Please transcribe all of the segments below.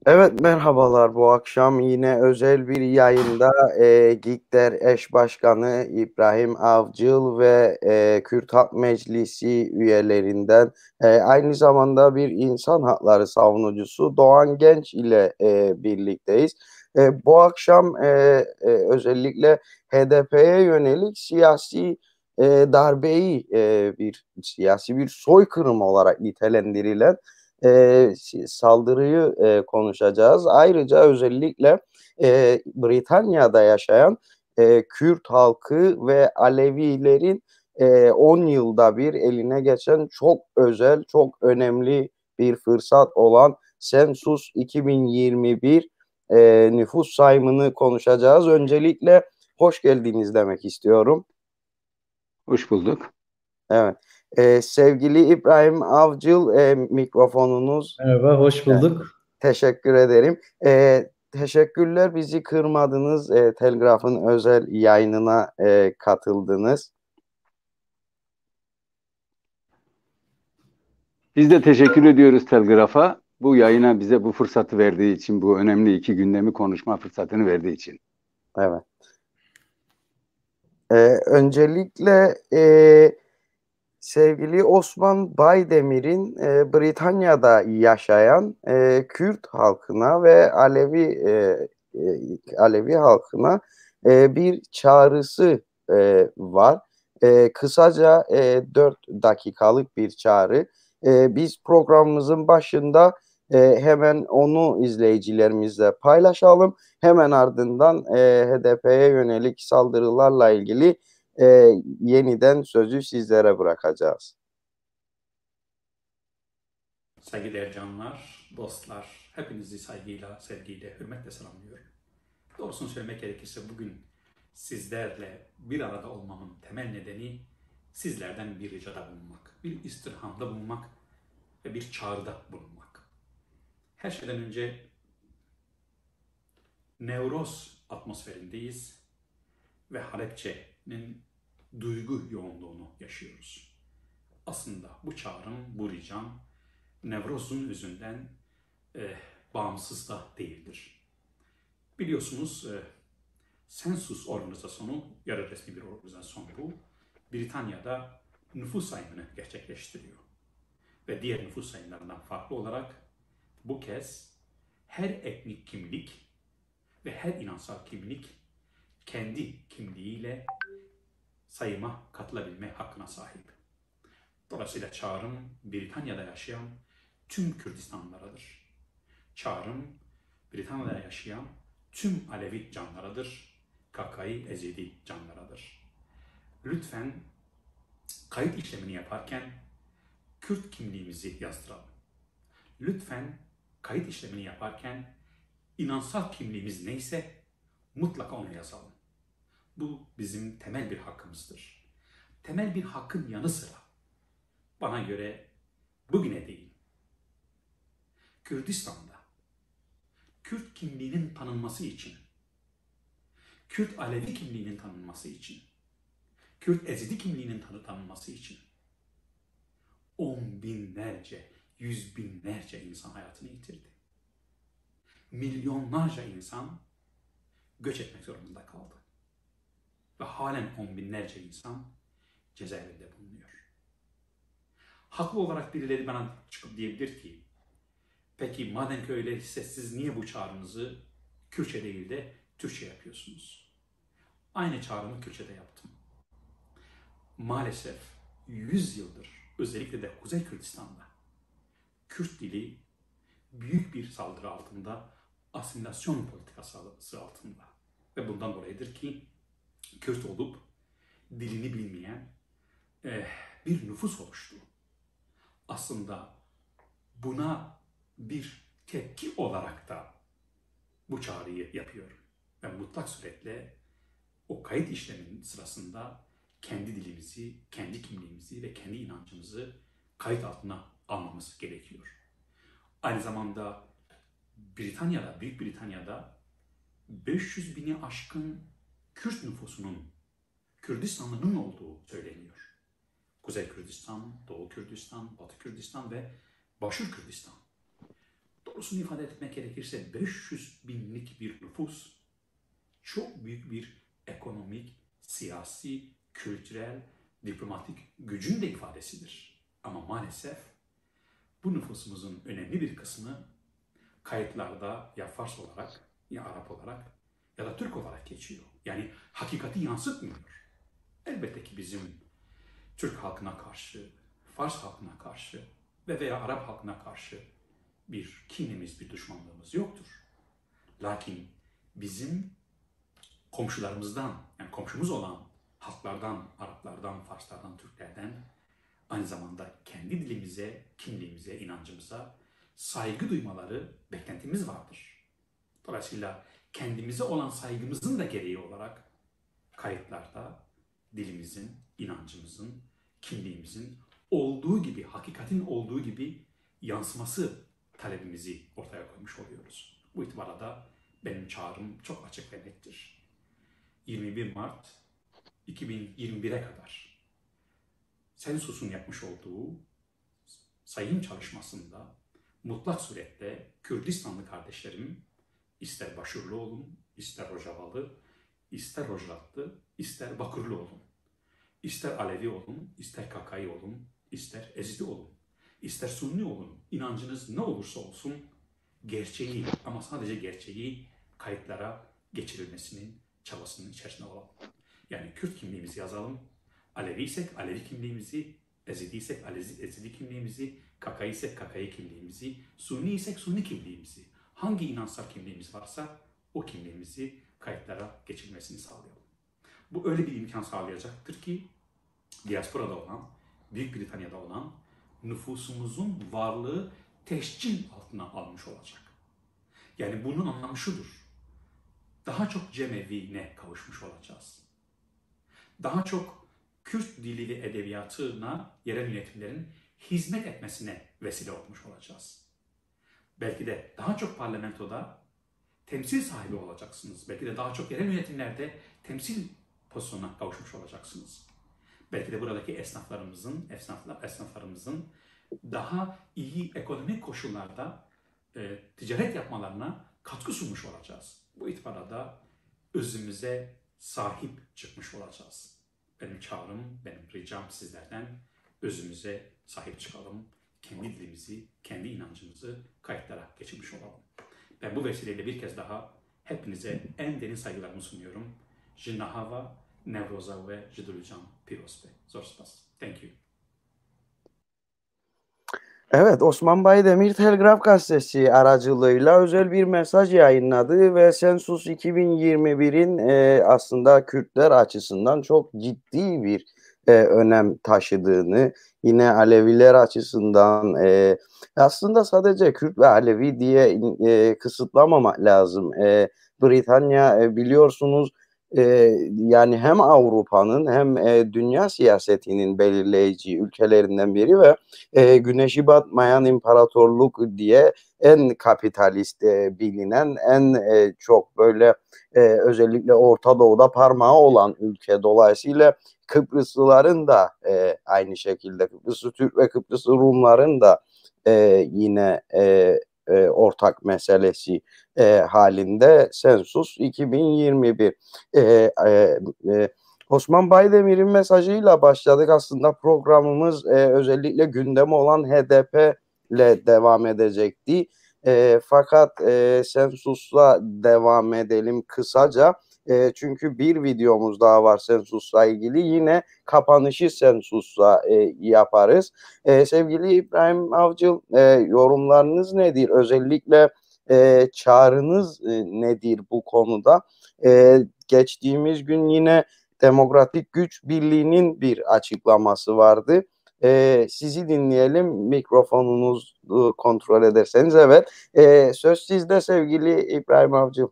Evet, merhabalar. Bu akşam yine özel bir yayında GİKDER eş başkanı İbrahim Avcıl ve Kürt Halk Meclisi üyelerinden aynı zamanda bir insan hakları savunucusu Doğan Genç ile birlikteyiz. Bu akşam özellikle HDP'ye yönelik siyasi darbeyi siyasi bir soykırım olarak nitelendirilen saldırıyı konuşacağız. Ayrıca özellikle Britanya'da yaşayan Kürt halkı ve Alevilerin 10 yılda bir eline geçen çok özel, çok önemli bir fırsat olan Sensus 2021 nüfus sayımını konuşacağız. Öncelikle hoş geldiniz demek istiyorum. Hoş bulduk. Evet. Sevgili İbrahim Avcıl, mikrofonunuz. Merhaba, hoş bulduk. Teşekkür ederim. Teşekkürler bizi kırmadınız. Telgraf'ın özel yayınına katıldınız. Biz de teşekkür ediyoruz Telgraf'a. Bu yayına bize bu fırsatı verdiği için, bu önemli iki gündemi konuşma fırsatını verdiği için. Evet. Öncelikle sevgili Osman Baydemir'in Britanya'da yaşayan Kürt halkına ve Alevi halkına bir çağrısı var. Kısaca 4 dakikalık bir çağrı. Biz programımızın başında hemen onu izleyicilerimizle paylaşalım. Hemen ardından HDP'ye yönelik saldırılarla ilgili e, yeniden sözü sizlere bırakacağız. Saygıdeğer canlar, dostlar, hepinizi saygıyla, sevgiyle, hürmetle selamlıyorum. Doğrusunu söylemek gerekirse bugün sizlerle bir arada olmamın temel nedeni sizlerden bir ricada bulunmak, bir istirhamda bulunmak ve bir çağrıda bulunmak. Her şeyden önce Nevroz atmosferindeyiz ve Halepçe'nin duygu yoğunluğunu yaşıyoruz. Aslında bu çağrım, bu ricam Nevroz'un yüzünden bağımsız da değildir. Biliyorsunuz Sensus organizasyonu, yarı resmi bir organizasyon bu. Britanya'da nüfus sayımını gerçekleştiriyor. Ve diğer nüfus sayımlarından farklı olarak bu kez her etnik kimlik ve her inansal kimlik kendi kimliğiyle sayıma katılabilme hakkına sahip. Dolayısıyla çağrım Britanya'da yaşayan tüm Kürdistanlılarıdır. Çağrım Britanya'da yaşayan tüm Alevi canlarıdır. Kakai Ezidi canlarıdır. Lütfen kayıt işlemini yaparken Kürt kimliğimizi yazdıralım. Lütfen kayıt işlemini yaparken inansal kimliğimiz neyse mutlaka onu yazalım. Bu bizim temel bir hakkımızdır. Temel bir hakkın yanı sıra bana göre bugüne değil, Kürdistan'da Kürt kimliğinin tanınması için, Kürt Alevi kimliğinin tanınması için, Kürt Ezidi kimliğinin tanınması için on binlerce, yüz binlerce insan hayatını yitirdi. Milyonlarca insan göç etmek zorunda kaldı. Ve halen on binlerce insan cezaevinde bulunuyor. Haklı olarak birileri bana çıkıp diyebilir ki, peki madem ki öyleyse siz niye bu çağrınızı Kürtçe değil de Türkçe yapıyorsunuz? Aynı çağrımı Kürtçe'de yaptım. Maalesef 100 yıldır özellikle de Kuzey Kürdistan'da Kürt dili büyük bir saldırı altında, asimilasyon politikası altında. Ve bundan dolayıdır ki Kürt olup dilini bilmeyen bir nüfus oluştu. Aslında buna bir tepki olarak da bu çağrıyı yapıyorum. Ve mutlak suretle o kayıt işleminin sırasında kendi dilimizi, kendi kimliğimizi ve kendi inancımızı kayıt altına almamız gerekiyor. Aynı zamanda Britanya'da, Büyük Britanya'da 500 bini aşkın Kürt nüfusunun, Kürdistanlı'nın olduğu söyleniyor. Kuzey Kürdistan, Doğu Kürdistan, Batı Kürdistan ve Başur Kürdistan. doğrusunu ifade etmek gerekirse 500 binlik bir nüfus çok büyük bir ekonomik, siyasi, kültürel, diplomatik gücün de ifadesidir. Ama maalesef bu nüfusumuzun önemli bir kısmı kayıtlarda ya Fars olarak, ya Arap olarak ya da Türk olarak geçiyor. Yani hakikati yansıtmıyor. Elbette ki bizim Türk halkına karşı, Fars halkına karşı veya Arap halkına karşı bir kinimiz, bir düşmanlığımız yoktur. Lakin bizim komşularımızdan, yani komşumuz olan halklardan, Araplardan, Farslardan, Türklerden aynı zamanda kendi dilimize, kimliğimize, inancımıza saygı duymaları beklentimiz vardır. Dolayısıyla kendimize olan saygımızın da gereği olarak kayıtlarda dilimizin, inancımızın, kimliğimizin olduğu gibi, hakikatin olduğu gibi yansıması talebimizi ortaya koymuş oluyoruz. Bu itibarla da benim çağrım çok açık ve nettir. 21 Mart 2021'e kadar Sensus'un yapmış olduğu sayım çalışmasında mutlak surette Kürdistanlı kardeşlerim ister Başurlu olun, ister Rojavalı, ister Rojavlı, ister Bakırlı olun, ister Alevi olun, ister Kakai olun, ister Ezidi olun, ister Sunni olun, inancınız ne olursa olsun gerçeği ama sadece gerçeği kayıtlara geçirilmesinin çabasının içerisinde olalım. Yani Kürt kimliğimizi yazalım, Aleviysek Alevi kimliğimizi, Ezidiysek Ezidi kimliğimizi, Kakaiysek Kakai kimliğimizi, Sunniysek Sunni kimliğimizi, hangi inançsal kimliğimiz varsa o kimliğimizi kayıtlara geçirilmesini sağlayalım. Bu öyle bir imkan sağlayacaktır ki diasporada olan, Büyük Britanya'da olan nüfusumuzun varlığı tescil altına almış olacak. Yani bunun anlamı şudur. Daha çok cemevine kavuşmuş olacağız. Daha çok Kürt dili ve edebiyatına yerel yönetimlerin hizmet etmesine vesile olmuş olacağız. Belki de daha çok parlamentoda temsil sahibi olacaksınız. Belki de daha çok yerel yönetimlerde temsil pozisyonuna kavuşmuş olacaksınız. Belki de buradaki esnaflarımızın daha iyi ekonomik koşullarda ticaret yapmalarına katkı sunmuş olacağız. Bu itibarla da özümüze sahip çıkmış olacağız. Benim çağrım, benim ricam sizlerden özümüze sahip çıkalım. Kendi dilimizi, kendi inancımızı kayıtlara geçirmiş olalım. Ben bu vesileyle bir kez daha hepinize en derin saygılarımı sunuyorum. Jinahava, Nevroza ve Jidulucan Pirospe. Zorspas. Thank you. Evet, Osman Baydemir Telgraf Gazetesi aracılığıyla özel bir mesaj yayınladı ve Sensus 2021'in aslında Kürtler açısından çok ciddi bir önem taşıdığını, yine Aleviler açısından aslında sadece Kürt ve Alevi diye kısıtlamamak lazım. Britanya biliyorsunuz yani hem Avrupa'nın hem dünya siyasetinin belirleyici ülkelerinden biri ve güneşi batmayan imparatorluk diye en kapitalist bilinen, en çok böyle özellikle Orta Doğu'da parmağı olan ülke. Dolayısıyla Kıbrıslıların da aynı şekilde, Kıbrıslı Türk ve Kıbrıslı Rumların da yine ortak meselesi halinde Sensus 2021. Osman Baydemir'in mesajıyla başladık. Aslında programımız özellikle gündemi olan HDP ile devam edecekti. Fakat Sensus'la devam edelim kısaca. Çünkü bir videomuz daha var Sensus'la ilgili. Yine kapanışı Sensus'la yaparız. Sevgili İbrahim Avcıl, yorumlarınız nedir? Özellikle çağrınız nedir bu konuda? Geçtiğimiz gün yine Demokratik Güç Birliği'nin bir açıklaması vardı. Sizi dinleyelim. Mikrofonunuzu kontrol ederseniz. Evet. Söz sizde sevgili İbrahim Avcıl.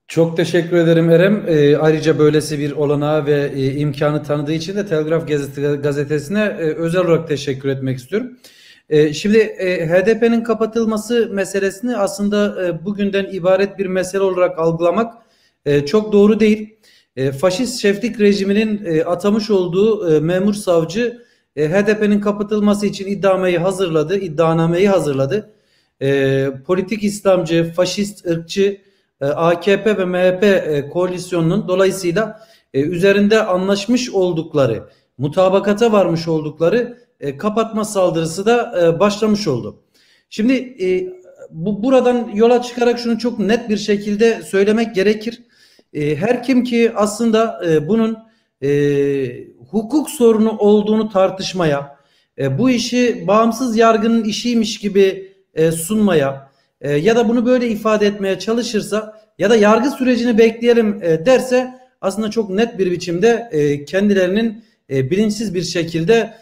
Çok teşekkür ederim Erem. Ayrıca böylesi bir olanağı ve imkanı tanıdığı için de Telgraf Gazetesi'ne özel olarak teşekkür etmek istiyorum. Şimdi HDP'nin kapatılması meselesini aslında bugünden ibaret bir mesele olarak algılamak çok doğru değil. Faşist Şeflik rejiminin atamış olduğu memur savcı HDP'nin kapatılması için iddianameyi hazırladı. politik İslamcı, faşist, ırkçı AKP ve MHP koalisyonunun dolayısıyla üzerinde anlaşmış oldukları, mutabakata varmış oldukları kapatma saldırısı da başlamış oldu. Şimdi buradan yola çıkarak şunu çok net bir şekilde söylemek gerekir. Her kim ki aslında bunun hukuk sorunu olduğunu tartışmaya, bu işi bağımsız yargının işiymiş gibi sunmaya ya da bunu böyle ifade etmeye çalışırsa ya da yargı sürecini bekleyelim derse aslında çok net bir biçimde kendilerinin bilinçsiz bir şekilde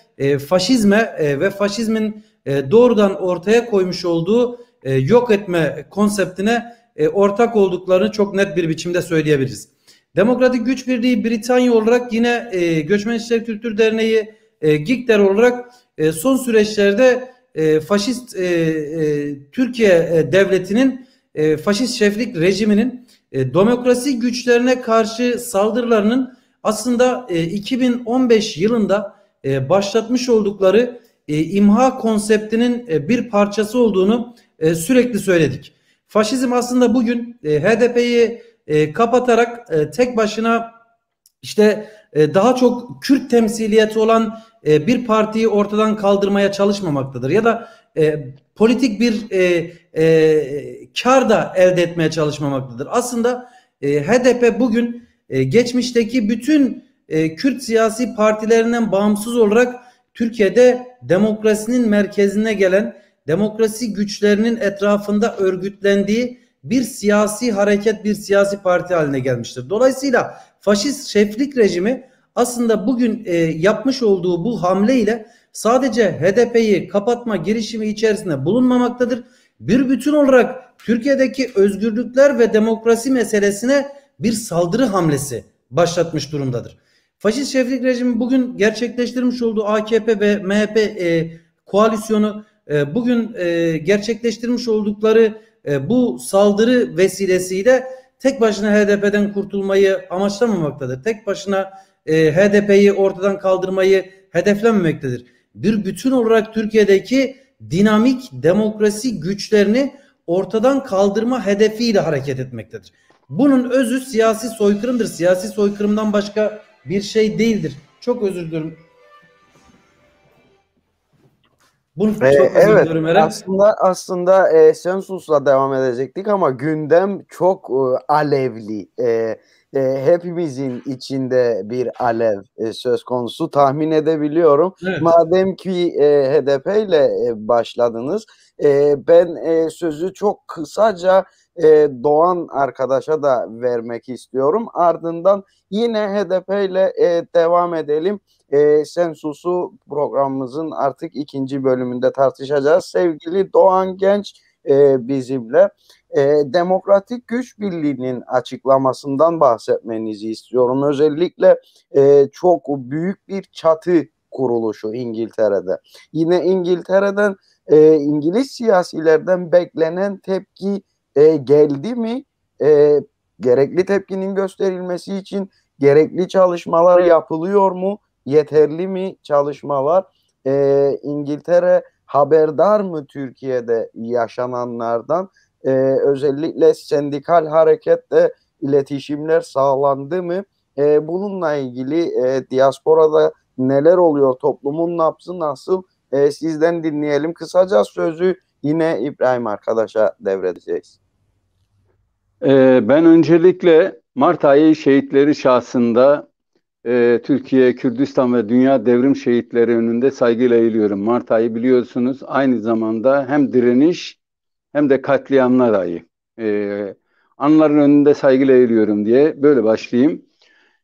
faşizme ve faşizmin doğrudan ortaya koymuş olduğu yok etme konseptine ortak olduklarını çok net bir biçimde söyleyebiliriz. Demokratik Güç Birliği Britanya olarak yine Göçmen İşleri Kültür Derneği GİKDER olarak son süreçlerde faşist Türkiye devletinin faşist şeflik rejiminin demokrasi güçlerine karşı saldırılarının aslında 2015 yılında başlatmış oldukları imha konseptinin bir parçası olduğunu sürekli söyledik. Faşizm aslında bugün HDP'yi kapatarak tek başına işte daha çok Kürt temsiliyeti olan bir partiyi ortadan kaldırmaya çalışmamaktadır. Ya da politik bir kar da elde etmeye çalışmamaktadır. Aslında HDP bugün geçmişteki bütün Kürt siyasi partilerinden bağımsız olarak Türkiye'de demokrasinin merkezine gelen, demokrasi güçlerinin etrafında örgütlendiği bir siyasi hareket, bir siyasi parti haline gelmiştir. Dolayısıyla faşist şeflik rejimi aslında bugün yapmış olduğu bu hamle ile sadece HDP'yi kapatma girişimi içerisinde bulunmamaktadır. Bir bütün olarak Türkiye'deki özgürlükler ve demokrasi meselesine bir saldırı hamlesi başlatmış durumdadır. Faşist şeflik rejimi bugün gerçekleştirmiş olduğu AKP ve MHP koalisyonu bugün gerçekleştirmiş oldukları bu saldırı vesilesiyle tek başına HDP'den kurtulmayı amaçlamamaktadır. Tek başına HDP'yi ortadan kaldırmayı hedeflenmemektedir. Bir bütün olarak Türkiye'deki dinamik demokrasi güçlerini ortadan kaldırma hedefiyle hareket etmektedir. Bunun özü siyasi soykırımdır. Siyasi soykırımdan başka bir şey değildir. Çok özür dilerim. Bunu çok evet, özür dilerim. aslında Sensus'la devam edecektik ama gündem çok alevli. Hepimizin içinde bir alev söz konusu tahmin edebiliyorum. Evet. Madem ki HDP ile başladınız, ben sözü çok kısaca Doğan arkadaşa da vermek istiyorum. Ardından yine HDP ile devam edelim. Sensus'u programımızın artık ikinci bölümünde tartışacağız. Sevgili Doğan Genç bizimle. Demokratik Güç Birliği'nin açıklamasından bahsetmenizi istiyorum. Özellikle çok büyük bir çatı kuruluşu İngiltere'de. Yine İngiltere'den İngiliz siyasilerden beklenen tepki geldi mi? Gerekli tepkinin gösterilmesi için gerekli çalışmalar yapılıyor mu? Yeterli mi çalışmalar? İngiltere haberdar mı Türkiye'de yaşananlardan? Özellikle sendikal hareketle iletişimler sağlandı mı? Bununla ilgili diasporada neler oluyor? Toplumun nabzı nasıl? Sizden dinleyelim. Kısaca sözü yine İbrahim arkadaşa devredeceğiz. Ben öncelikle Mart ayı şehitleri şahsında Türkiye, Kürdistan ve dünya devrim şehitleri önünde saygıyla eğiliyorum. Mart ayı biliyorsunuz aynı zamanda hem direniş hem de katliamlar ayı. Anların önünde saygıyla eğiliyorum diye böyle başlayayım.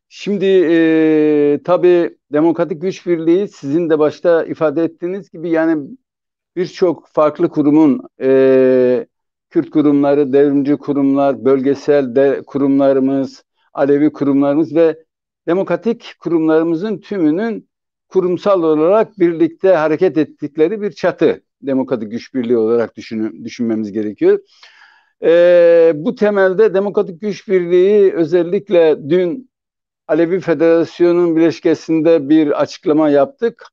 Şimdi tabii Demokratik Güç Birliği sizin de başta ifade ettiğiniz gibi yani birçok farklı kurumun Kürt kurumları, devrimci kurumlar, bölgesel kurumlarımız, Alevi kurumlarımız ve demokratik kurumlarımızın tümünün kurumsal olarak birlikte hareket ettikleri bir çatı. Demokratik Güç Birliği olarak düşünmemiz gerekiyor. Bu temelde Demokratik Güç Birliği özellikle dün Alevi Federasyonu'nun bileşkesinde bir açıklama yaptık.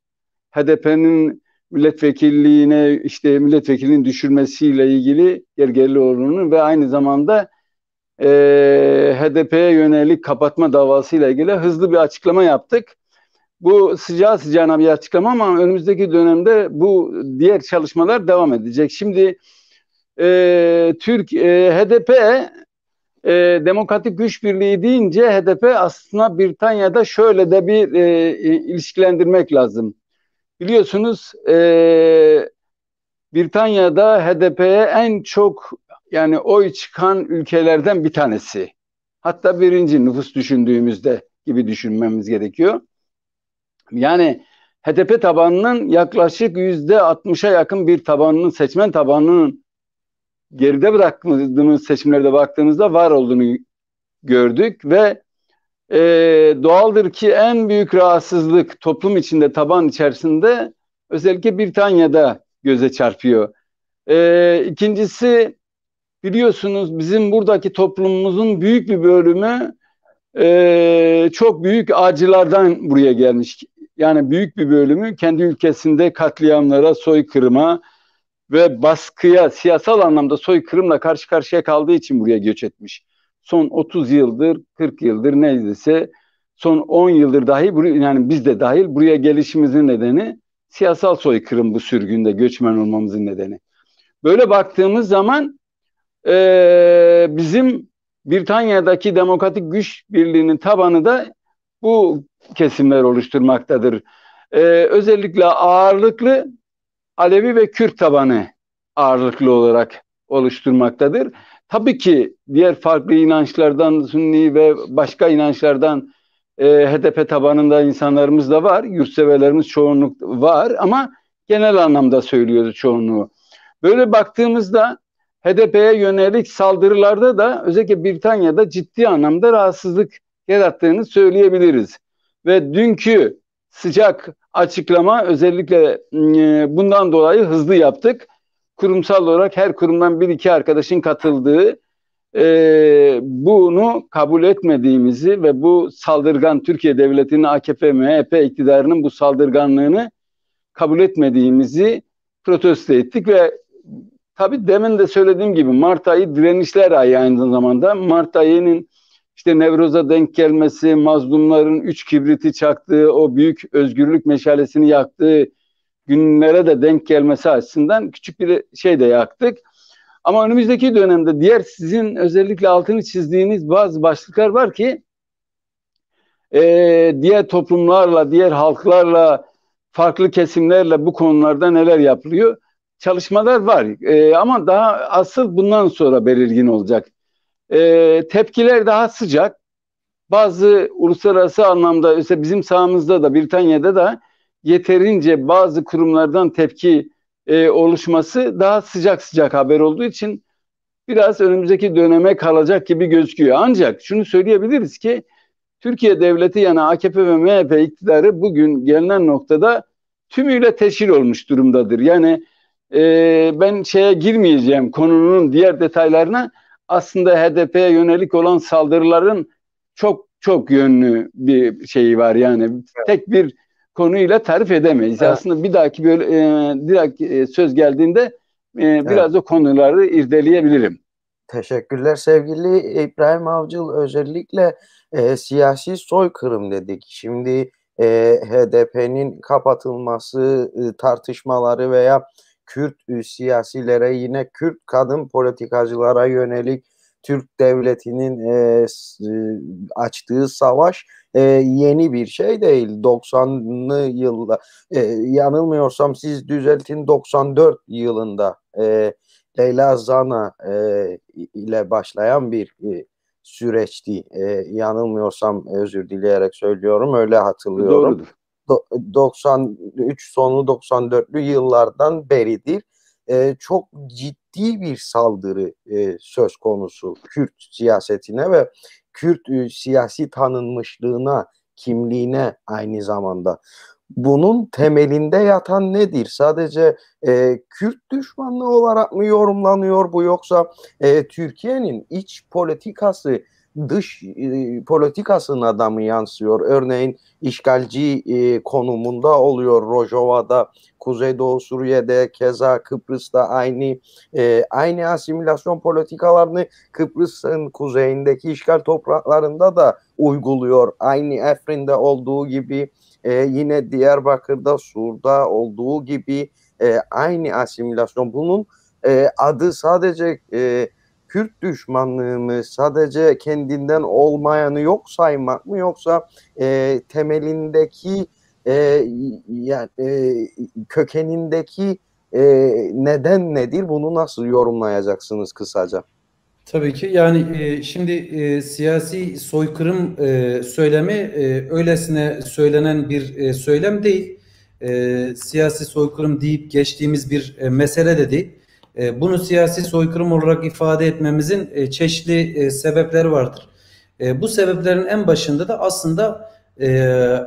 HDP'nin milletvekilliğine işte milletvekilinin düşürmesiyle ilgili Gergerlioğlu'nun ve aynı zamanda HDP'ye yönelik kapatma davasıyla ilgili hızlı bir açıklama yaptık. Bu sıcağı sıcağına bir açıklama ama önümüzdeki dönemde bu diğer çalışmalar devam edecek. Şimdi HDP Demokratik Güç Birliği deyince HDP aslında Britanya'da şöyle de bir ilişkilendirmek lazım. Biliyorsunuz Britanya'da HDP'ye en çok yani oy çıkan ülkelerden bir tanesi. Hatta birinci nüfus düşündüğümüzde gibi düşünmemiz gerekiyor. Yani HDP tabanının yaklaşık %60'a yakın bir tabanının, seçmen tabanının geride bıraktığımız seçimlerde baktığımızda var olduğunu gördük ve doğaldır ki en büyük rahatsızlık toplum içinde, taban içerisinde özellikle Britanya'da göze çarpıyor. İkincisi biliyorsunuz bizim buradaki toplumumuzun büyük bir bölümü çok büyük acılardan buraya gelmiş. Yani büyük bir bölümü kendi ülkesinde katliamlara, soykırıma ve baskıya, siyasal anlamda soykırımla karşı karşıya kaldığı için buraya göç etmiş. Son 30 yıldır, 40 yıldır neredeyse son 10 yıldır dahi yani biz de dahil buraya gelişimizin nedeni siyasal soykırım, bu sürgünde göçmen olmamızın nedeni. Böyle baktığımız zaman bizim Britanya'daki Demokratik Güç Birliği'nin tabanı da bu kesimler oluşturmaktadır. Özellikle ağırlıklı Alevi ve Kürt tabanı ağırlıklı olarak oluşturmaktadır. Tabii ki diğer farklı inançlardan, Sünni ve başka inançlardan HDP tabanında insanlarımız da var. Yurtseverlerimiz çoğunluk var ama genel anlamda söylüyoruz çoğunluğu. Böyle baktığımızda HDP'ye yönelik saldırılarda da özellikle Britanya'da ciddi anlamda rahatsızlık yarattığını söyleyebiliriz. Ve dünkü sıcak açıklama özellikle bundan dolayı hızlı yaptık. Kurumsal olarak her kurumdan bir iki arkadaşın katıldığı bunu kabul etmediğimizi ve bu saldırgan Türkiye Devleti'nin AKP, MHP iktidarının bu saldırganlığını kabul etmediğimizi protesto ettik ve tabii demin de söylediğim gibi Mart ayı direnişler ayı aynı zamanda. Mart ayının işte Nevruz'a denk gelmesi, mazlumların 3 kibriti çaktığı, o büyük özgürlük meşalesini yaktığı günlere de denk gelmesi açısından küçük bir şey de yaktık. Ama önümüzdeki dönemde diğer sizin özellikle altını çizdiğiniz bazı başlıklar var ki diğer toplumlarla, diğer halklarla, farklı kesimlerle bu konularda neler yapılıyor? Çalışmalar var ama daha asıl bundan sonra belirgin olacak. Tepkiler daha sıcak. Bazı uluslararası anlamda işte bizim sahamızda da Britanya'da da yeterince bazı kurumlardan tepki oluşması daha sıcak sıcak haber olduğu için biraz önümüzdeki döneme kalacak gibi gözüküyor. Ancak şunu söyleyebiliriz ki Türkiye Devleti yani AKP ve MHP iktidarı bugün gelinen noktada tümüyle teşhir olmuş durumdadır. Yani ben şeye girmeyeceğim konunun diğer detaylarına. Aslında HDP'ye yönelik olan saldırıların çok çok yönlü bir şeyi var yani tek bir konuyla tarif edemeyiz. Evet. Aslında bir dahaki böyle direkt söz geldiğinde biraz o konuları irdeleyebilirim. Teşekkürler sevgili İbrahim Avcıl. Özellikle siyasi soykırım dedik. Şimdi HDP'nin kapatılması tartışmaları veya Kürt siyasilere, yine Kürt kadın politikacılara yönelik Türk devletinin açtığı savaş yeni bir şey değil. 90'lı yılda yanılmıyorsam siz düzeltin, 94 yılında Leyla Zana ile başlayan bir süreçti. Yanılmıyorsam özür dileyerek söylüyorum, öyle hatırlıyorum. Doğrudur. 93 sonu 94'lü yıllardan beridir çok ciddi bir saldırı söz konusu Kürt siyasetine ve Kürt siyasi tanınmışlığına, kimliğine aynı zamanda. Bunun temelinde yatan nedir? Sadece Kürt düşmanlığı olarak mı yorumlanıyor bu, yoksa Türkiye'nin iç politikası dış politikasına da mı yansıyor? Örneğin işgalci konumunda oluyor Rojava'da, Kuzeydoğu Suriye'de, keza Kıbrıs'ta aynı asimilasyon politikalarını Kıbrıs'ın kuzeyindeki işgal topraklarında da uyguluyor. Aynı Afrin'de olduğu gibi, yine Diyarbakır'da, Sur'da olduğu gibi aynı asimilasyon. Bunun adı sadece Kürt düşmanlığı mı, sadece kendinden olmayanı yok saymak mı, yoksa temelindeki yani kökenindeki neden nedir? Bunu nasıl yorumlayacaksınız kısaca? Tabii ki yani şimdi siyasi soykırım söylemi öylesine söylenen bir söylem değil. Siyasi soykırım deyip geçtiğimiz bir mesele de değil. Bunu siyasi soykırım olarak ifade etmemizin çeşitli sebepleri vardır. Bu sebeplerin en başında da aslında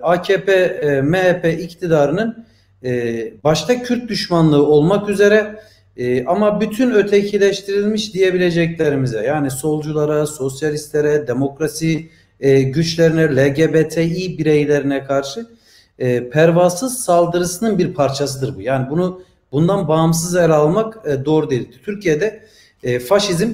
AKP, MHP iktidarının başta Kürt düşmanlığı olmak üzere ama bütün ötekileştirilmiş diyebileceklerimize, yani solculara, sosyalistlere, demokrasi güçlerine, LGBTİ bireylerine karşı pervasız saldırısının bir parçasıdır bu. Yani bundan bağımsız ele almak doğru değil. Türkiye'de faşizm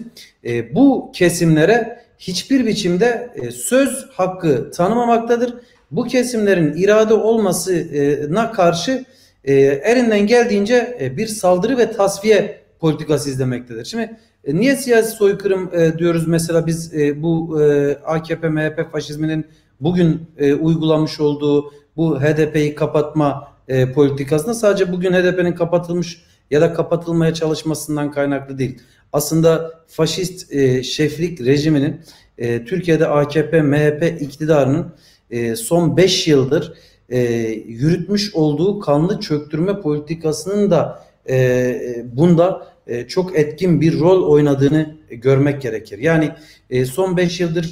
bu kesimlere hiçbir biçimde söz hakkı tanımamaktadır. Bu kesimlerin irade olmasına karşı elinden geldiğince bir saldırı ve tasfiye politikası izlemektedir. Şimdi niye siyasi soykırım diyoruz mesela biz bu AKP, MHP faşizminin bugün uygulamış olduğu bu HDP'yi kapatma politikasında sadece bugün HDP'nin kapatılmış ya da kapatılmaya çalışmasından kaynaklı değil. Aslında faşist şeflik rejiminin Türkiye'de AKP, MHP iktidarının son 5 yıldır yürütmüş olduğu kanlı çöktürme politikasının da bunda çok etkin bir rol oynadığını görmek gerekir. Yani son 5 yıldır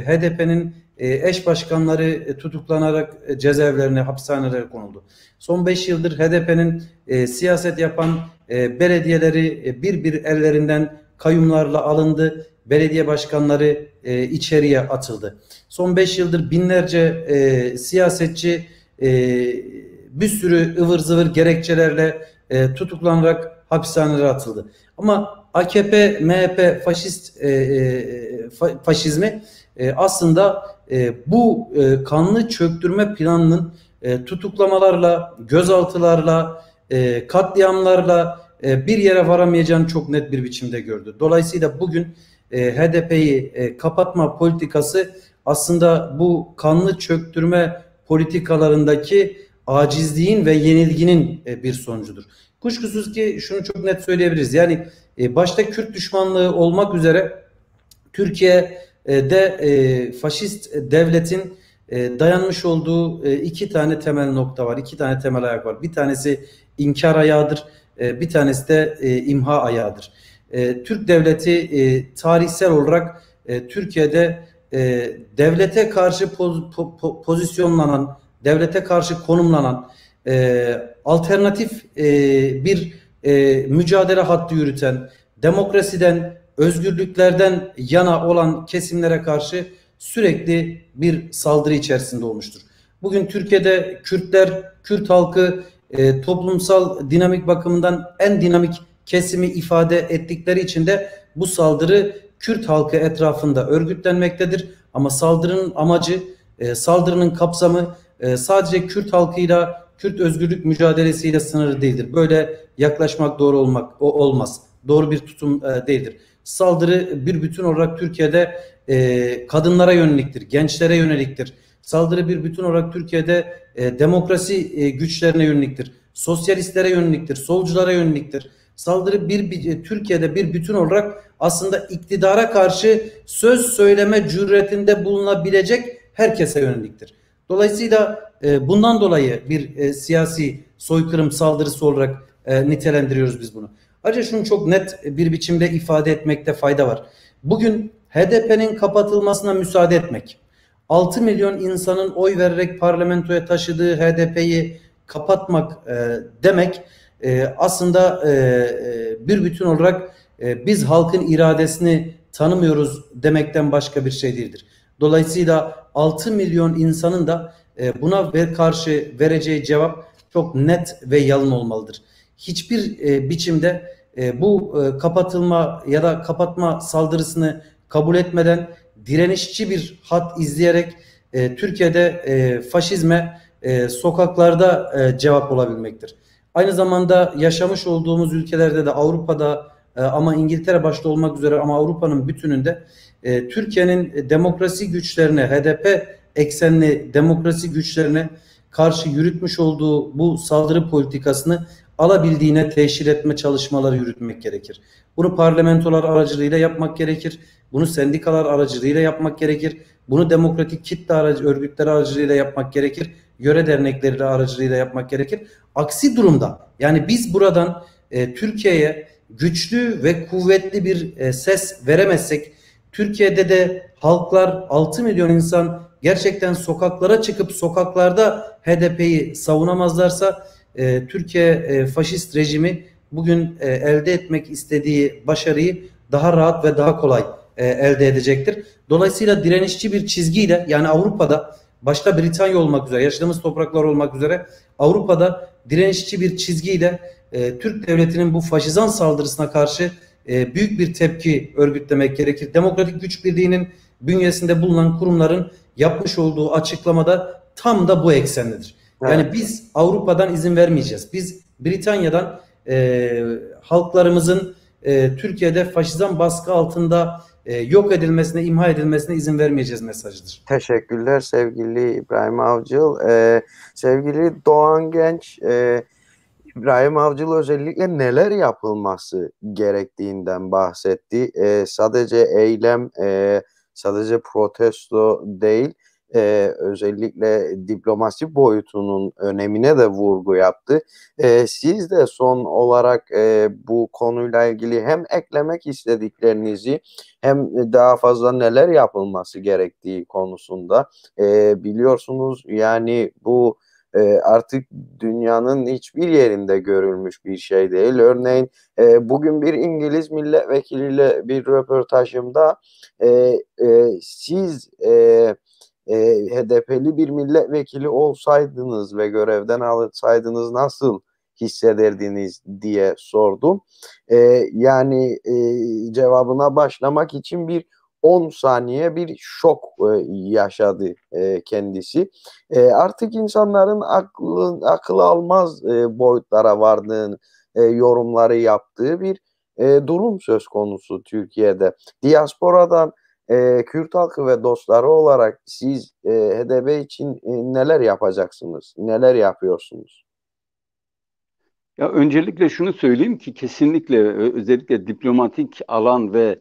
HDP'nin eş başkanları tutuklanarak cezaevlerine, hapishanelere konuldu. Son 5 yıldır HDP'nin siyaset yapan belediyeleri bir ellerinden kayyumlarla alındı. Belediye başkanları içeriye atıldı. Son 5 yıldır binlerce siyasetçi bir sürü ıvır zıvır gerekçelerle tutuklanarak hapishanelere atıldı. Ama AKP, MHP faşizmi aslında bu kanlı çöktürme planının tutuklamalarla, gözaltılarla, katliamlarla bir yere varamayacağını çok net bir biçimde gördü. Dolayısıyla bugün HDP'yi kapatma politikası aslında bu kanlı çöktürme politikalarındaki acizliğin ve yenilginin bir sonucudur. Kuşkusuz ki şunu çok net söyleyebiliriz. Yani başta Kürt düşmanlığı olmak üzere Türkiye'de faşist devletin dayanmış olduğu iki tane temel nokta var. İki tane temel ayak var. Bir tanesi inkar ayağıdır. Bir tanesi de imha ayağıdır. Türk devleti tarihsel olarak Türkiye'de devlete karşı pozisyonlanan, devlete karşı konumlanan, alternatif bir mücadele hattı yürüten, demokrasiden, özgürlüklerden yana olan kesimlere karşı sürekli bir saldırı içerisinde olmuştur. Bugün Türkiye'de Kürtler, Kürt halkı toplumsal dinamik bakımından en dinamik kesimi ifade ettikleri için de bu saldırı Kürt halkı etrafında örgütlenmektedir. Ama saldırının amacı, saldırının kapsamı sadece Kürt halkıyla, Kürt özgürlük mücadelesiyle sınırlı değildir. Böyle yaklaşmak doğru olmaz. Doğru bir tutum değildir. Saldırı bir bütün olarak Türkiye'de kadınlara yöneliktir, gençlere yöneliktir. Saldırı bir bütün olarak Türkiye'de demokrasi güçlerine yöneliktir, sosyalistlere yöneliktir, solculara yöneliktir. Saldırı Türkiye'de bir bütün olarak aslında iktidara karşı söz söyleme cüretinde bulunabilecek herkese yöneliktir. Dolayısıyla bundan dolayı bir siyasi soykırım saldırısı olarak nitelendiriyoruz biz bunu. Ayrıca şunu çok net bir biçimde ifade etmekte fayda var. Bugün HDP'nin kapatılmasına müsaade etmek, 6 milyon insanın oy vererek parlamentoya taşıdığı HDP'yi kapatmak demek aslında bir bütün olarak biz halkın iradesini tanımıyoruz demekten başka bir şey değildir. Dolayısıyla 6 milyon insanın da buna karşı vereceği cevap çok net ve yalın olmalıdır. Hiçbir biçimde bu kapatılma ya da kapatma saldırısını kabul etmeden direnişçi bir hat izleyerek Türkiye'de faşizme sokaklarda cevap olabilmektir. Aynı zamanda yaşamış olduğumuz ülkelerde de Avrupa'da ama İngiltere başta olmak üzere ama Avrupa'nın bütününde Türkiye'nin demokrasi güçlerine, HDP eksenli demokrasi güçlerine karşı yürütmüş olduğu bu saldırı politikasını alabildiğine teşhir etme çalışmaları yürütmek gerekir. Bunu parlamentolar aracılığıyla yapmak gerekir. Bunu sendikalar aracılığıyla yapmak gerekir. Bunu demokratik kitle örgütleri aracılığıyla yapmak gerekir. Yöre dernekleri aracılığıyla yapmak gerekir. Aksi durumda yani biz buradan Türkiye'ye güçlü ve kuvvetli bir ses veremezsek, Türkiye'de de halklar 6 milyon insan gerçekten sokaklara çıkıp sokaklarda HDP'yi savunamazlarsa Türkiye faşist rejimi bugün elde etmek istediği başarıyı daha rahat ve daha kolay elde edecektir. Dolayısıyla direnişçi bir çizgiyle yani Avrupa'da başta Britanya olmak üzere yaşadığımız topraklar olmak üzere Avrupa'da direnişçi bir çizgiyle Türk devletinin bu faşizan saldırısına karşı büyük bir tepki örgütlemek gerekir. Demokratik Güç Birliği'nin bünyesinde bulunan kurumların yapmış olduğu açıklamada tam da bu eksendedir. Yani Evet. biz Avrupa'dan izin vermeyeceğiz. Biz Britanya'dan halklarımızın Türkiye'de faşizan baskı altında yok edilmesine, imha edilmesine izin vermeyeceğiz mesajıdır. Teşekkürler sevgili İbrahim Avcıl. Sevgili Doğan Genç, İbrahim Avcıl özellikle neler yapılması gerektiğinden bahsetti. Sadece eylem, sadece protesto değil, özellikle diplomasi boyutunun önemine de vurgu yaptı. Siz de son olarak bu konuyla ilgili hem eklemek istediklerinizi hem daha fazla neler yapılması gerektiği konusunda biliyorsunuz yani bu artık dünyanın hiçbir yerinde görülmüş bir şey değil. Örneğin bugün bir İngiliz milletvekiliyle bir röportajımda siz HDP'li bir milletvekili olsaydınız ve görevden alınsaydınız nasıl hissederdiniz diye sordum. Yani cevabına başlamak için bir 10 saniye bir şok yaşadı kendisi. Artık insanların akıl almaz boyutlara vardığını yorumları yaptığı bir durum söz konusu Türkiye'de. Diasporadan Kürt halkı ve dostları olarak siz HDP için neler yapacaksınız? Neler yapıyorsunuz? Ya öncelikle şunu söyleyeyim ki kesinlikle özellikle diplomatik alan ve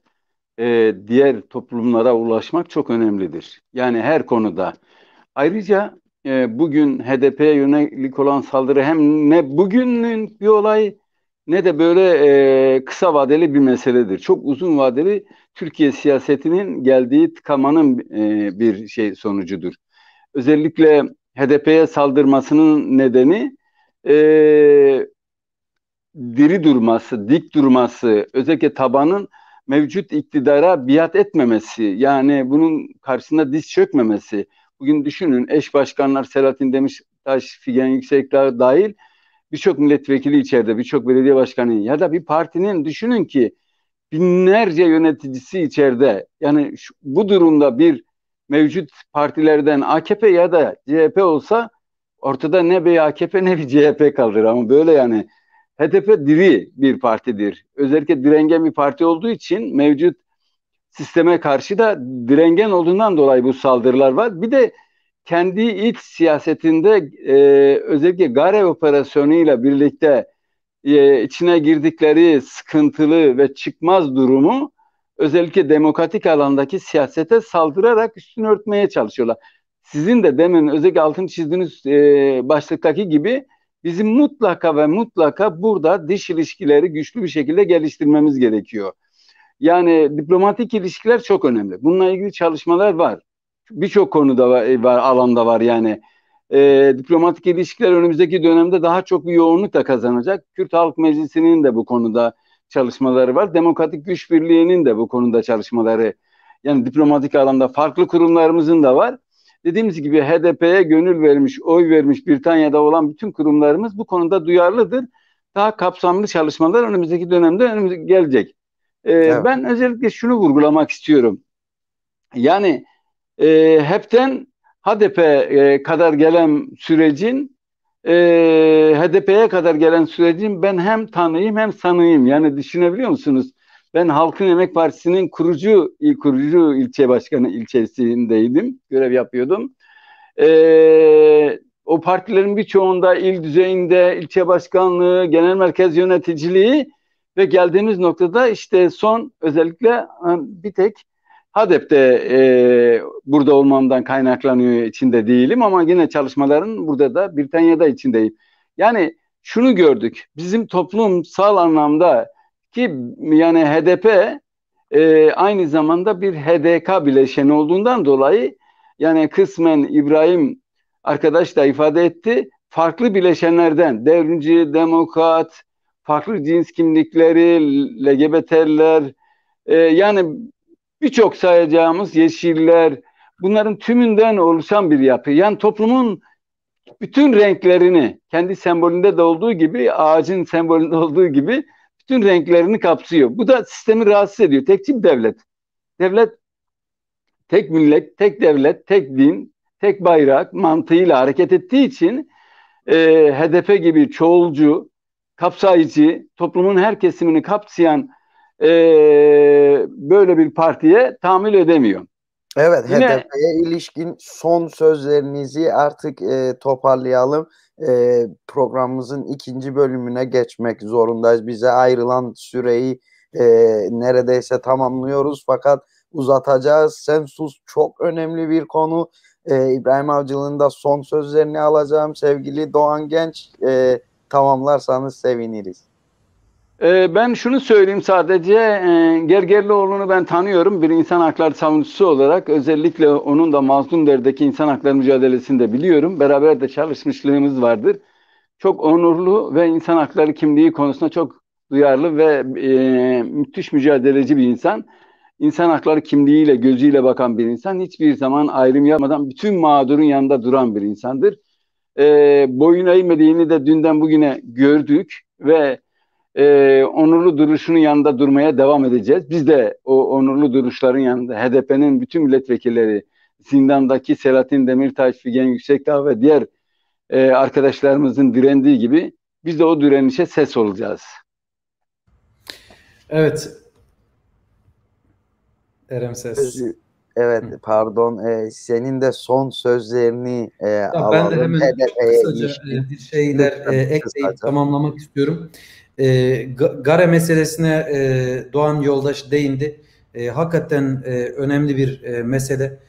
diğer toplumlara ulaşmak çok önemlidir. Yani her konuda. Ayrıca bugün HDP'ye yönelik olan saldırı hem ne bugünün bir olay ne de böyle kısa vadeli bir meseledir. Çok uzun vadeli Türkiye siyasetinin geldiği tıkamanın bir şey sonucudur. Özellikle HDP'ye saldırmasının nedeni diri durması, dik durması, özellikle tabanın mevcut iktidara biat etmemesi, yani bunun karşısında diz çökmemesi. Bugün düşünün eş başkanlar Selahattin Demirtaş, Figen Yüksekdağ dahil birçok milletvekili içeride, birçok belediye başkanı ya da bir partinin düşünün ki binlerce yöneticisi içeride. Yani bu durumda bir mevcut partilerden AKP ya da CHP olsa ortada ne bir AKP ne bir CHP kalır ama böyle yani HDP diri bir partidir. Özellikle direngen bir parti olduğu için mevcut sisteme karşı da direngen olduğundan dolayı bu saldırılar var. Bir de kendi iç siyasetinde özellikle Gare operasyonuyla birlikte içine girdikleri sıkıntılı ve çıkmaz durumu özellikle demokratik alandaki siyasete saldırarak üstünü örtmeye çalışıyorlar. Sizin de demin özellikle altını çizdiğiniz başlıktaki gibi bizim mutlaka ve mutlaka burada dış ilişkileri güçlü bir şekilde geliştirmemiz gerekiyor. Yani diplomatik ilişkiler çok önemli. Bununla ilgili çalışmalar var. Birçok konuda var, alanda var yani. Diplomatik ilişkiler önümüzdeki dönemde daha çok bir yoğunluk da kazanacak. Kürt Halk Meclisi'nin de bu konuda çalışmaları var. Demokratik Güç Birliği'nin de bu konuda çalışmaları, yani diplomatik alanda farklı kurumlarımızın da var. Dediğimiz gibi HDP'ye gönül vermiş, oy vermiş Britanya'da olan bütün kurumlarımız bu konuda duyarlıdır. Daha kapsamlı çalışmalar önümüzdeki dönemde gelecek. Evet. Ben özellikle şunu vurgulamak istiyorum. Yani hepten HDP kadar gelen sürecin, HDP'ye kadar gelen sürecin ben hem tanıyım hem sanıyım. Yani düşünebiliyor musunuz? Ben Halkın Emek Partisi'nin kurucu ilçe başkanı ilçesindeydim. Görev yapıyordum. O partilerin birçoğunda il düzeyinde ilçe başkanlığı, genel merkez yöneticiliği ve geldiğimiz noktada işte son özellikle bir tek HADEP'te burada olmamdan kaynaklanıyor, içinde değilim ama yine çalışmaların burada da Britanya'da içindeyim. Yani şunu gördük, bizim toplumsal anlamda ki yani HDP aynı zamanda bir HDK bileşeni olduğundan dolayı yani kısmen İbrahim arkadaş da ifade etti, farklı bileşenlerden devrimci, demokrat, farklı cins kimlikleri, LGBT'ler, yani birçok sayacağımız yeşiller, bunların tümünden oluşan bir yapı. Yani toplumun bütün renklerini, kendi sembolünde de olduğu gibi, ağacın sembolünde olduğu gibi bütün renklerini kapsıyor. Bu da sistemi rahatsız ediyor. Tek tip devlet. Devlet tek millet, tek devlet, tek din, tek bayrak mantığıyla hareket ettiği için HDP gibi çoğulcu, kapsayıcı, toplumun her kesimini kapsayan böyle bir partiye tahammül edemiyor. Evet, Yine HDP'ye ilişkin son sözlerinizi artık toparlayalım. Programımızın ikinci bölümüne geçmek zorundayız. Bize ayrılan süreyi neredeyse tamamlıyoruz fakat uzatacağız. Sensus çok önemli bir konu. İbrahim Avcı'nın da son sözlerini alacağım. Sevgili Doğan Genç, tamamlarsanız seviniriz. ben şunu söyleyeyim sadece, Gergerlioğlu'nu ben tanıyorum bir insan hakları savunucusu olarak. Özellikle onun da Mazlum Der'deki insan hakları mücadelesini de biliyorum. Beraber de çalışmışlığımız vardır. Çok onurlu ve insan hakları kimliği konusunda çok duyarlı ve müthiş mücadeleci bir insan. İnsan hakları kimliğiyle, gözüyle bakan bir insan. Hiçbir zaman ayrım yapmadan bütün mağdurun yanında duran bir insandır. Boyun eğmediğini de dünden bugüne gördük ve onurlu duruşunun yanında durmaya devam edeceğiz. Biz de o onurlu duruşların yanında HDP'nin bütün milletvekilleri, zindandaki Selahattin Demirtaş, Figen Yüksekdağ ve diğer arkadaşlarımızın direndiği gibi biz de o direnişe ses olacağız. Evet. Erem Ses. Evet, pardon. Senin de son sözlerini Ya ben de alalım. hemen HDP'ye kısaca ilişkin. bir şeyler Lütfen ekleyip kısaca. tamamlamak istiyorum. Gare meselesine Doğan Yoldaş değindi. Hakikaten önemli bir mesele.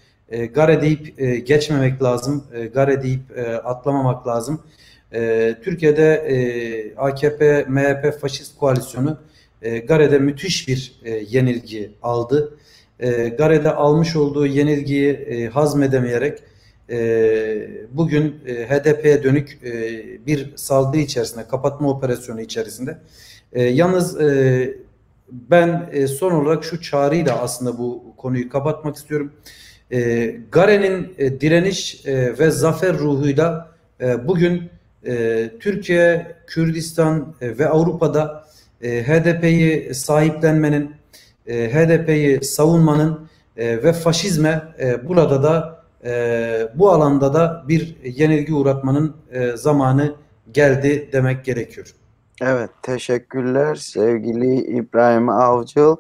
Gare deyip geçmemek lazım. Gare deyip atlamamak lazım. Türkiye'de AKP, MHP faşist koalisyonu Gare'de müthiş bir yenilgi aldı. Gare'de almış olduğu yenilgiyi hazmedemeyerek bugün HDP'ye dönük bir saldırı içerisinde, kapatma operasyonu içerisinde. Yalnız ben son olarak şu çağrıyla aslında bu konuyu kapatmak istiyorum. Gare'nin direniş ve zafer ruhuyla bugün Türkiye, Kürdistan ve Avrupa'da HDP'yi sahiplenmenin, HDP'yi savunmanın ve faşizme burada da bu alanda da bir yenilgi uğratmanın zamanı geldi demek gerekiyor. Evet, teşekkürler sevgili İbrahim Avcıl.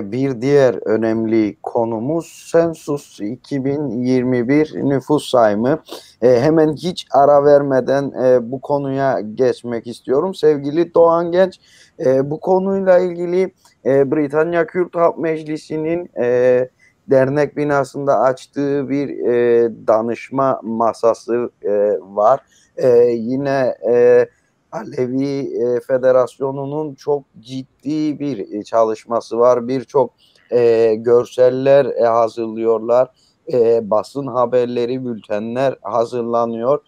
Bir diğer önemli konumuz Sensus 2021 nüfus sayımı. Hemen hiç ara vermeden bu konuya geçmek istiyorum. Sevgili Doğan Genç, bu konuyla ilgili Britanya Kürt Halk Meclisi'nin dernek binasında açtığı bir danışma masası var. Yine Alevi Federasyonu'nun çok ciddi bir çalışması var. Birçok görseller hazırlıyorlar. Basın haberleri, bültenler hazırlanıyor.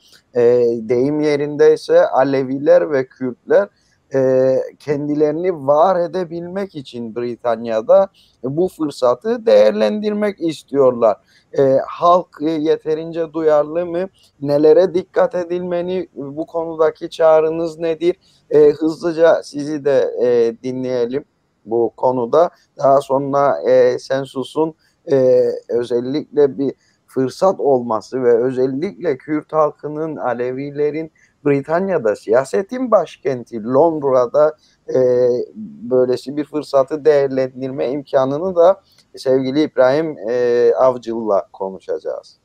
Deyim yerindeyse Aleviler ve Kürtler kendilerini var edebilmek için Britanya'da bu fırsatı değerlendirmek istiyorlar. Halk yeterince duyarlı mı? Nelere dikkat edilmeli? Bu konudaki çağrınız nedir? Hızlıca sizi de dinleyelim bu konuda. Daha sonra Sensus'un özellikle bir fırsat olması ve özellikle Kürt halkının, Alevilerin Britanya'da siyasetin başkenti Londra'da böylesi bir fırsatı değerlendirme imkanını da sevgili İbrahim Avcı'yla konuşacağız.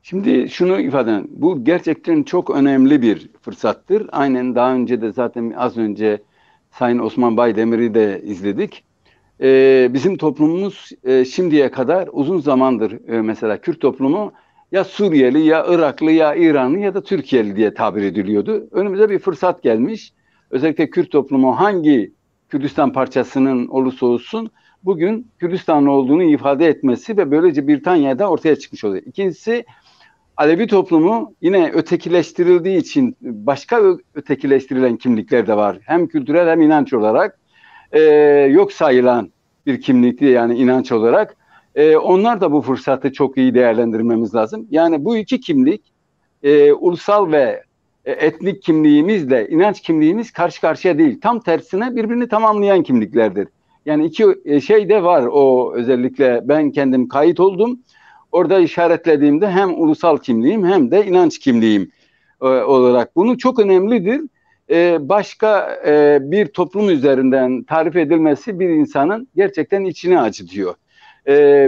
Şimdi şunu ifade edeyim. Bu gerçekten çok önemli bir fırsattır. Aynen daha önce de zaten az önce Sayın Osman Baydemir'i de izledik. Bizim toplumumuz şimdiye kadar uzun zamandır mesela Kürt toplumu ya Suriyeli, ya Iraklı, ya İranlı ya da Türkiye'li diye tabir ediliyordu. Önümüze bir fırsat gelmiş. Özellikle Kürt toplumu hangi Kürdistan parçasının olursa olsun bugün Kürdistanlı olduğunu ifade etmesi ve böylece Britanya'da ortaya çıkmış oluyor. İkincisi, Alevi toplumu yine ötekileştirildiği için başka ötekileştirilen kimlikler de var. Hem kültürel hem inanç olarak yok sayılan bir kimlikti, yani inanç olarak. Onlar da bu fırsatı çok iyi değerlendirmemiz lazım. Yani bu iki kimlik ulusal ve etnik kimliğimizle inanç kimliğimiz karşı karşıya değil. Tam tersine birbirini tamamlayan kimliklerdir. Yani iki şey de var. O özellikle ben kendim kayıt oldum. Orada işaretlediğimde hem ulusal kimliğim hem de inanç kimliğim olarak. Bunu çok önemlidir. Başka bir toplum üzerinden tarif edilmesi bir insanın gerçekten içini acıtıyor.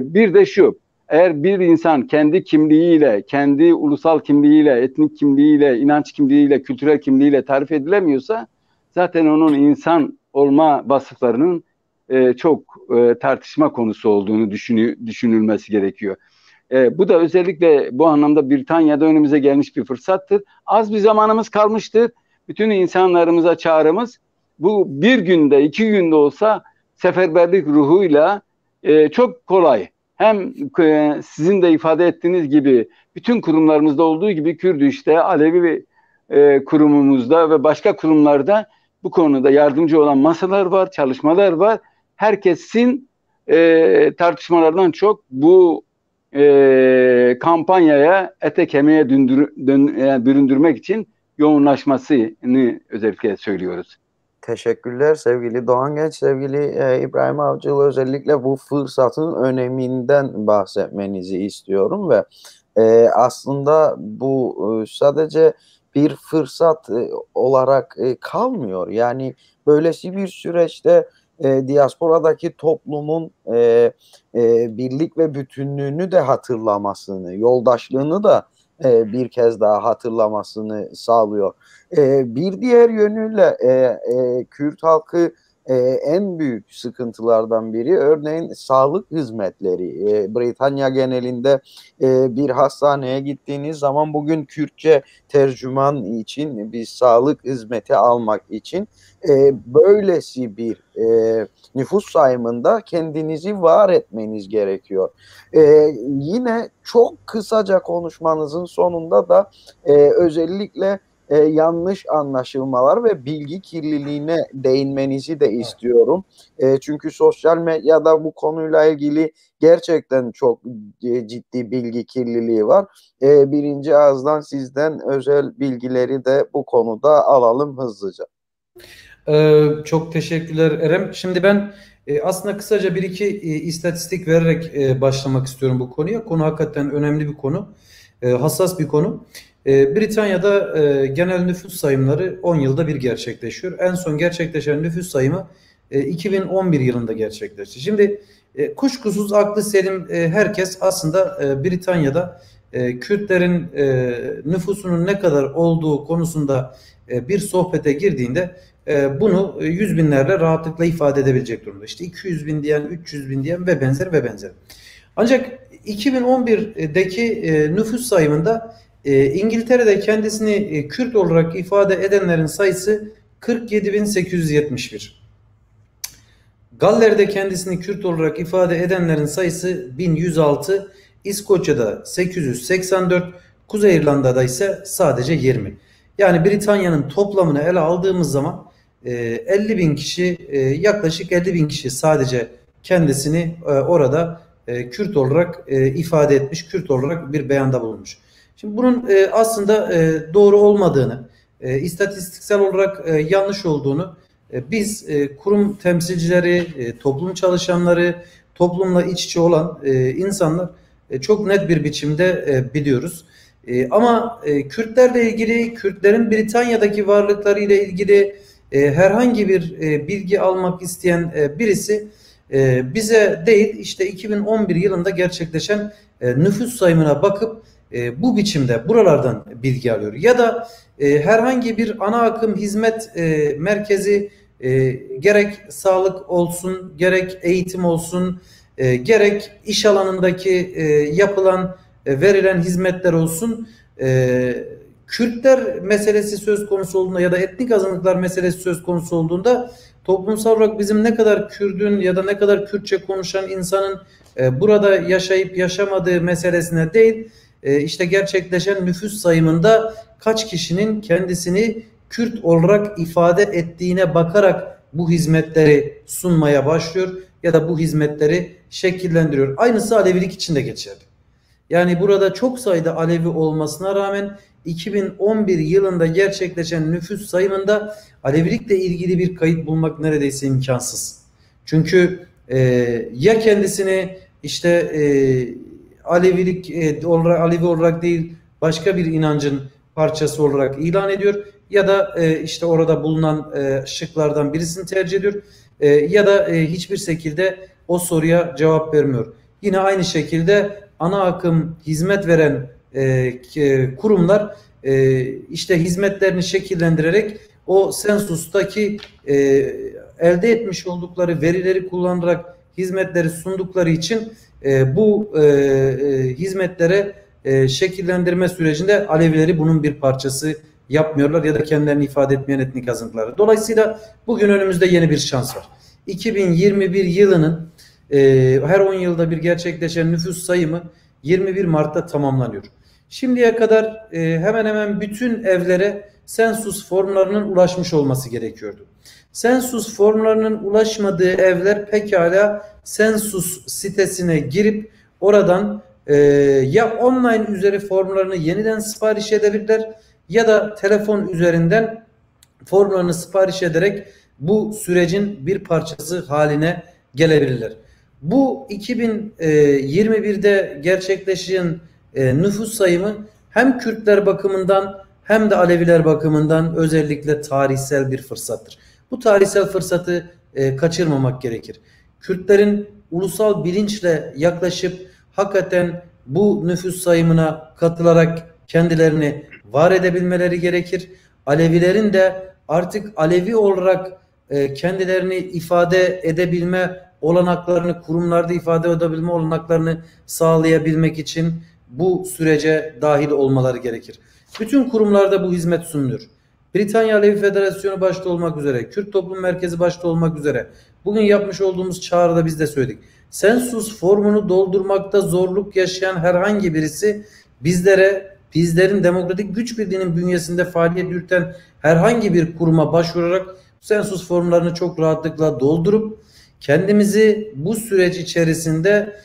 Bir de şu, eğer bir insan kendi kimliğiyle, kendi ulusal kimliğiyle, etnik kimliğiyle, inanç kimliğiyle, kültürel kimliğiyle tarif edilemiyorsa zaten onun insan olma vasıflarının çok tartışma konusu olduğunu düşünülmesi gerekiyor. Bu da özellikle bu anlamda Britanya'da önümüze gelmiş bir fırsattır. Az bir zamanımız kalmıştır. Bütün insanlarımıza çağrımız bu bir günde, 2 günde olsa seferberlik ruhuyla çok kolay. Hem sizin de ifade ettiğiniz gibi bütün kurumlarımızda olduğu gibi Kürdüş'te, Alevi kurumumuzda ve başka kurumlarda bu konuda yardımcı olan masalar var, çalışmalar var. Herkesin tartışmalardan çok bu kampanyaya ete kemiğe büründürmek için yoğunlaşmasını özellikle söylüyoruz. Teşekkürler sevgili Doğan Genç, sevgili İbrahim Avcılı, özellikle bu fırsatın öneminden bahsetmenizi istiyorum ve aslında bu sadece bir fırsat olarak kalmıyor. Yani böylesi bir süreçte diasporadaki toplumun birlik ve bütünlüğünü de hatırlamasını, yoldaşlığını da bir kez daha hatırlamasını sağlıyor. Bir diğer yönüyle Kürt halkı en büyük sıkıntılardan biri örneğin sağlık hizmetleri. Britanya genelinde bir hastaneye gittiğiniz zaman bugün Kürtçe tercüman için bir sağlık hizmeti almak için böylesi bir nüfus sayımında kendinizi var etmeniz gerekiyor. Yine çok kısaca konuşmanızın sonunda da özellikle yanlış anlaşılmalar ve bilgi kirliliğine değinmenizi de istiyorum. Çünkü sosyal medyada bu konuyla ilgili gerçekten çok ciddi bilgi kirliliği var. Birinci ağızdan sizden özel bilgileri de bu konuda alalım hızlıca. Çok teşekkürler Erem. Şimdi ben aslında kısaca bir iki istatistik vererek başlamak istiyorum bu konuya. Konu hakikaten önemli bir konu. Hassas bir konu. Britanya'da genel nüfus sayımları 10 yılda bir gerçekleşiyor. En son gerçekleşen nüfus sayımı 2011 yılında gerçekleşti. Şimdi kuşkusuz aklı selim herkes aslında Britanya'da Kürtlerin nüfusunun ne kadar olduğu konusunda bir sohbete girdiğinde bunu yüz binlerle rahatlıkla ifade edebilecek durumda. İşte 200 bin diyen, 300 bin diyen ve benzer ve benzer. Ancak 2011'deki nüfus sayımında İngiltere'de kendisini Kürt olarak ifade edenlerin sayısı 47.871. Galler'de kendisini Kürt olarak ifade edenlerin sayısı 1106, İskoçya'da 884, Kuzey İrlanda'da ise sadece 20. Yani Britanya'nın toplamını ele aldığımız zaman 50 bin kişi, yaklaşık 50 bin kişi sadece kendisini orada Kürt olarak ifade etmiş, Kürt olarak bir beyanda bulunmuş. Şimdi bunun aslında doğru olmadığını, istatistiksel olarak yanlış olduğunu biz kurum temsilcileri, toplum çalışanları, toplumla iç içe olan insanlar çok net bir biçimde biliyoruz. Ama Kürtlerle ilgili, Kürtlerin Britanya'daki varlıkları ile ilgili herhangi bir bilgi almak isteyen birisi bize değil, işte 2011 yılında gerçekleşen nüfus sayımına bakıp bu biçimde buralardan bilgi alıyor. Ya da herhangi bir ana akım hizmet merkezi, gerek sağlık olsun, gerek eğitim olsun, gerek iş alanındaki yapılan verilen hizmetler olsun, Kürtler meselesi söz konusu olduğunda ya da etnik azınlıklar meselesi söz konusu olduğunda toplumsal olarak bizim ne kadar Kürt'ün ya da ne kadar Kürtçe konuşan insanın burada yaşayıp yaşamadığı meselesine değil, işte gerçekleşen nüfus sayımında kaç kişinin kendisini Kürt olarak ifade ettiğine bakarak bu hizmetleri sunmaya başlıyor ya da bu hizmetleri şekillendiriyor. Aynısı Alevilik için de geçerli. Yani burada çok sayıda Alevi olmasına rağmen 2011 yılında gerçekleşen nüfus sayımında Alevilikle ilgili bir kayıt bulmak neredeyse imkansız. Çünkü ya kendisini işte Alevi olarak değil başka bir inancın parçası olarak ilan ediyor ya da işte orada bulunan şıklardan birisini tercih ediyor ya da hiçbir şekilde o soruya cevap vermiyor. Yine aynı şekilde ana akım hizmet veren kurumlar işte hizmetlerini şekillendirerek o sensustaki elde etmiş oldukları verileri kullanarak hizmetleri sundukları için bu hizmetlere şekillendirme sürecinde Alevileri bunun bir parçası yapmıyorlar ya da kendilerini ifade etmeyen etnik azınlıkları. Dolayısıyla bugün önümüzde yeni bir şans var. 2021 yılının her 10 yılda bir gerçekleşen nüfus sayımı 21 Mart'ta tamamlanıyor. Şimdiye kadar hemen hemen bütün evlere sensus formlarının ulaşmış olması gerekiyordu. Sensus formlarının ulaşmadığı evler pekala sensus sitesine girip oradan ya online üzeri formlarını yeniden sipariş edebilirler ya da telefon üzerinden formlarını sipariş ederek bu sürecin bir parçası haline gelebilirler. Bu 2021'de gerçekleşen nüfus sayımı hem Kürtler bakımından hem de Aleviler bakımından özellikle tarihsel bir fırsattır. Bu tarihsel fırsatı kaçırmamak gerekir. Kürtlerin ulusal bilinçle yaklaşıp hakikaten bu nüfus sayımına katılarak kendilerini var edebilmeleri gerekir. Alevilerin de artık Alevi olarak kendilerini ifade edebilme olanaklarını, kurumlarda ifade edebilme olanaklarını sağlayabilmek için bu sürece dahil olmaları gerekir. Bütün kurumlarda bu hizmet sunuluyor. Britanya Alevi Federasyonu başta olmak üzere, Kürt Toplum Merkezi başta olmak üzere bugün yapmış olduğumuz çağrıda biz de söyledik. Sensus formunu doldurmakta zorluk yaşayan herhangi birisi bizlerin demokratik güç birliğinin bünyesinde faaliyet yürüten herhangi bir kuruma başvurarak sensus formlarını çok rahatlıkla doldurup kendimizi bu süreç içerisinde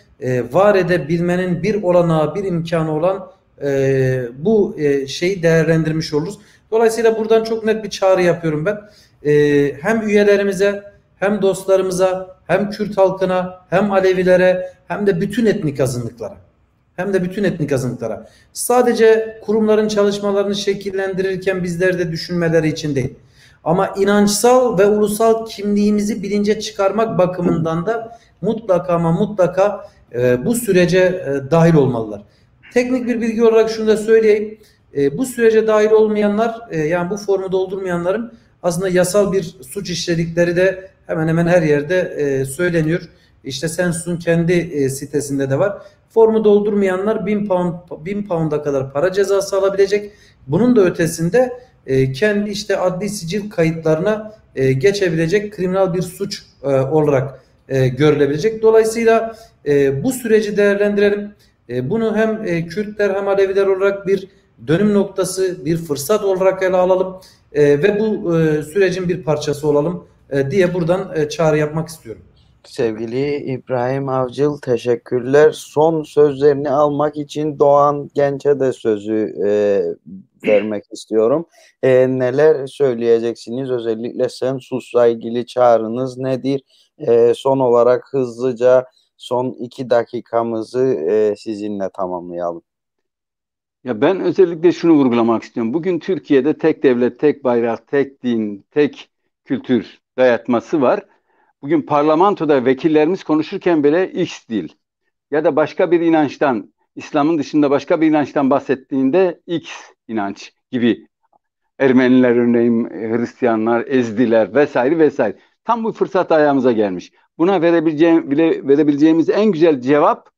var edebilmenin bir olanağı, bir imkanı olan bu şeyi değerlendirmiş oluruz. Dolayısıyla buradan çok net bir çağrı yapıyorum ben. Hem üyelerimize, hem dostlarımıza, hem Kürt halkına, hem Alevilere, hem de bütün etnik azınlıklara. Sadece kurumların çalışmalarını şekillendirirken bizler de düşünmeleri için değil. Ama inançsal ve ulusal kimliğimizi bilince çıkarmak bakımından da mutlaka ama mutlaka bu sürece dahil olmalılar. Teknik bir bilgi olarak şunu da söyleyeyim. Bu sürece dahil olmayanlar, yani bu formu doldurmayanların aslında yasal bir suç işledikleri de hemen hemen her yerde söyleniyor. İşte Sensus'un kendi sitesinde de var. Formu doldurmayanlar 1000 pound'a kadar para cezası alabilecek. Bunun da ötesinde kendi işte adli sicil kayıtlarına geçebilecek kriminal bir suç olarak görülebilecek. Dolayısıyla bu süreci değerlendirelim. Bunu hem Kürtler hem Aleviler olarak bir dönüm noktası, bir fırsat olarak ele alalım ve bu sürecin bir parçası olalım diye buradan çağrı yapmak istiyorum. Sevgili İbrahim Avcıl, teşekkürler. Son sözlerini almak için Doğan Genç'e de sözü vermek istiyorum. Neler söyleyeceksiniz? Özellikle Sensus'la ilgili çağrınız nedir? Son olarak hızlıca son 2 dakikamızı sizinle tamamlayalım. Ya ben özellikle şunu vurgulamak istiyorum. Bugün Türkiye'de tek devlet, tek bayrak, tek din, tek kültür dayatması var. Bugün parlamentoda vekillerimiz konuşurken bile X dil ya da başka bir inançtan, İslam'ın dışında başka bir inançtan bahsettiğinde X inanç gibi, Ermeniler örneğin, Hristiyanlar, Ezdiler vesaire vesaire. Tam bu fırsat ayağımıza gelmiş. Buna verebileceğimiz en güzel cevap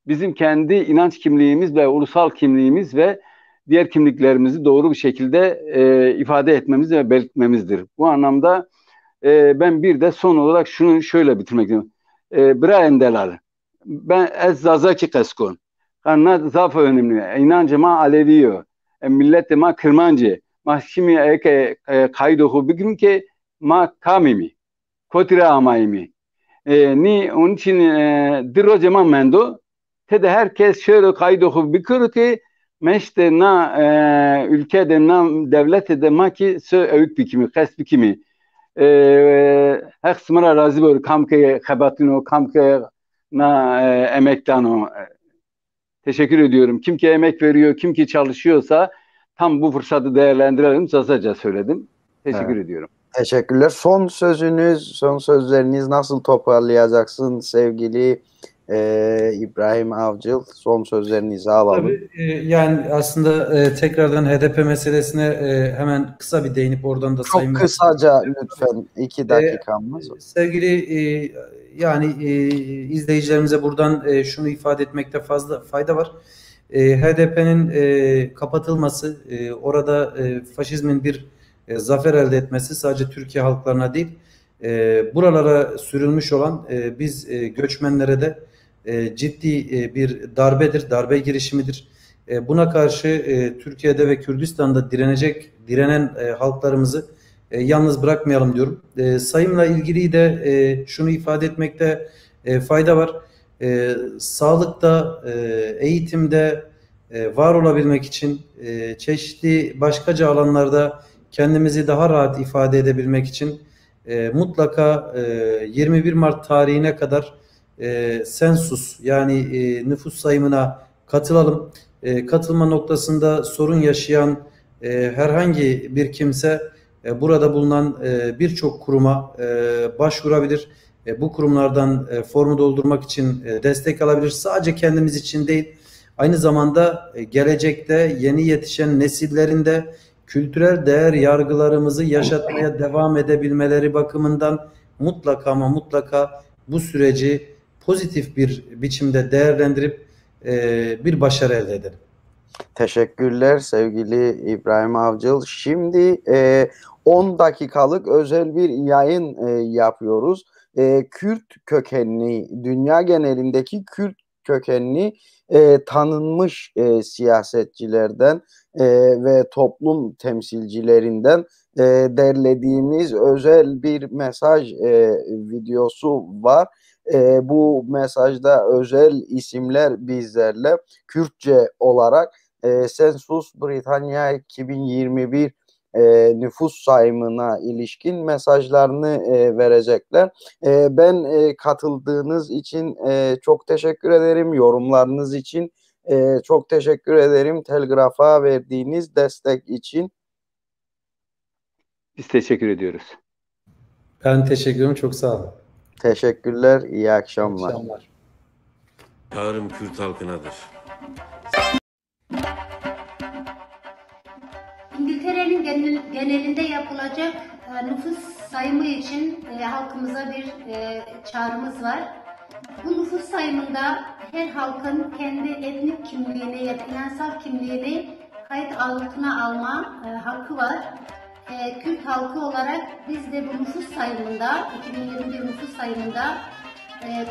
bizim kendi inanç kimliğimiz ve ulusal kimliğimiz ve diğer kimliklerimizi doğru bir şekilde ifade etmemiz ve belirtmemizdir. Bu anlamda ben bir de son olarak şunu şöyle bitirmek istiyorum. Brian Delal, ben ez zazaki keskon. Kanna zafa önemli. İnancıma Aleviyo. Millete ma Kırmancı. Ma şimdi kaydohu bugün ki ma kamimi. Kotira amayimi. Ni onun için diro zaman mendo. Te herkes şöyle kaydohu bikuru ki meşte na ülkede na devlete de ma ki sö övük bikimi, kes bikimi. Her kısmına razı böyle kamke xebatino, kamke na emektano. Teşekkür ediyorum. Kim ki emek veriyor, kim ki çalışıyorsa tam bu fırsatı değerlendirelim. Zazaca söyledim. Teşekkür ediyorum. Teşekkürler. Son sözünüz, son sözleriniz nasıl toparlayacaksın sevgili İbrahim Avcıl? Son sözlerinizi alalım. Tabii, yani aslında tekrardan HDP meselesine hemen kısa bir değinip oradan da Çok kısaca lütfen 2 dakikamız. Sevgili yani izleyicilerimize buradan şunu ifade etmekte fayda var. HDP'nin kapatılması, orada faşizmin bir zafer elde etmesi sadece Türkiye halklarına değil, buralara sürülmüş olan biz göçmenlere de ciddi bir darbedir, darbe girişimidir. Buna karşı Türkiye'de ve Kürdistan'da direnen halklarımızı yalnız bırakmayalım diyorum. Sayımla ilgili de şunu ifade etmekte fayda var. Sağlıkta, eğitimde var olabilmek için çeşitli başkaca alanlarda kendimizi daha rahat ifade edebilmek için mutlaka 21 Mart tarihine kadar sensus yani nüfus sayımına katılalım. Katılma noktasında sorun yaşayan herhangi bir kimse burada bulunan birçok kuruma başvurabilir. Bu kurumlardan formu doldurmak için destek alabilir. Sadece kendimiz için değil, aynı zamanda gelecekte yeni yetişen nesillerin de kültürel değer yargılarımızı yaşatmaya devam edebilmeleri bakımından mutlaka ama mutlaka bu süreci pozitif bir biçimde değerlendirip bir başarı elde edelim. Teşekkürler sevgili İbrahim Avcıl. Şimdi 10 dakikalık özel bir yayın yapıyoruz. Kürt kökenli, dünya genelindeki Kürt kökenli tanınmış siyasetçilerden ve toplum temsilcilerinden derlediğimiz özel bir mesaj videosu var. Bu mesajda özel isimler bizlerle Kürtçe olarak Sensus Britanya 2021 nüfus sayımına ilişkin mesajlarını verecekler. Ben katıldığınız için çok teşekkür ederim. Yorumlarınız için çok teşekkür ederim. Telgraf'a verdiğiniz destek için. Biz teşekkür ediyoruz. Ben teşekkür ederim. Çok sağ olun. Teşekkürler. İyi akşamlar. İyi akşamlar. Çağrım Kürt halkınadır. İngiltere'nin genelinde yapılacak nüfus sayımı için halkımıza bir çağrımız var. Bu nüfus sayımında her halkın kendi etnik kimliğini ya da inansal kimliğini kayıt altına alma hakkı var. Kürt halkı olarak biz de bu nüfus sayımında, 2021 nüfus sayımında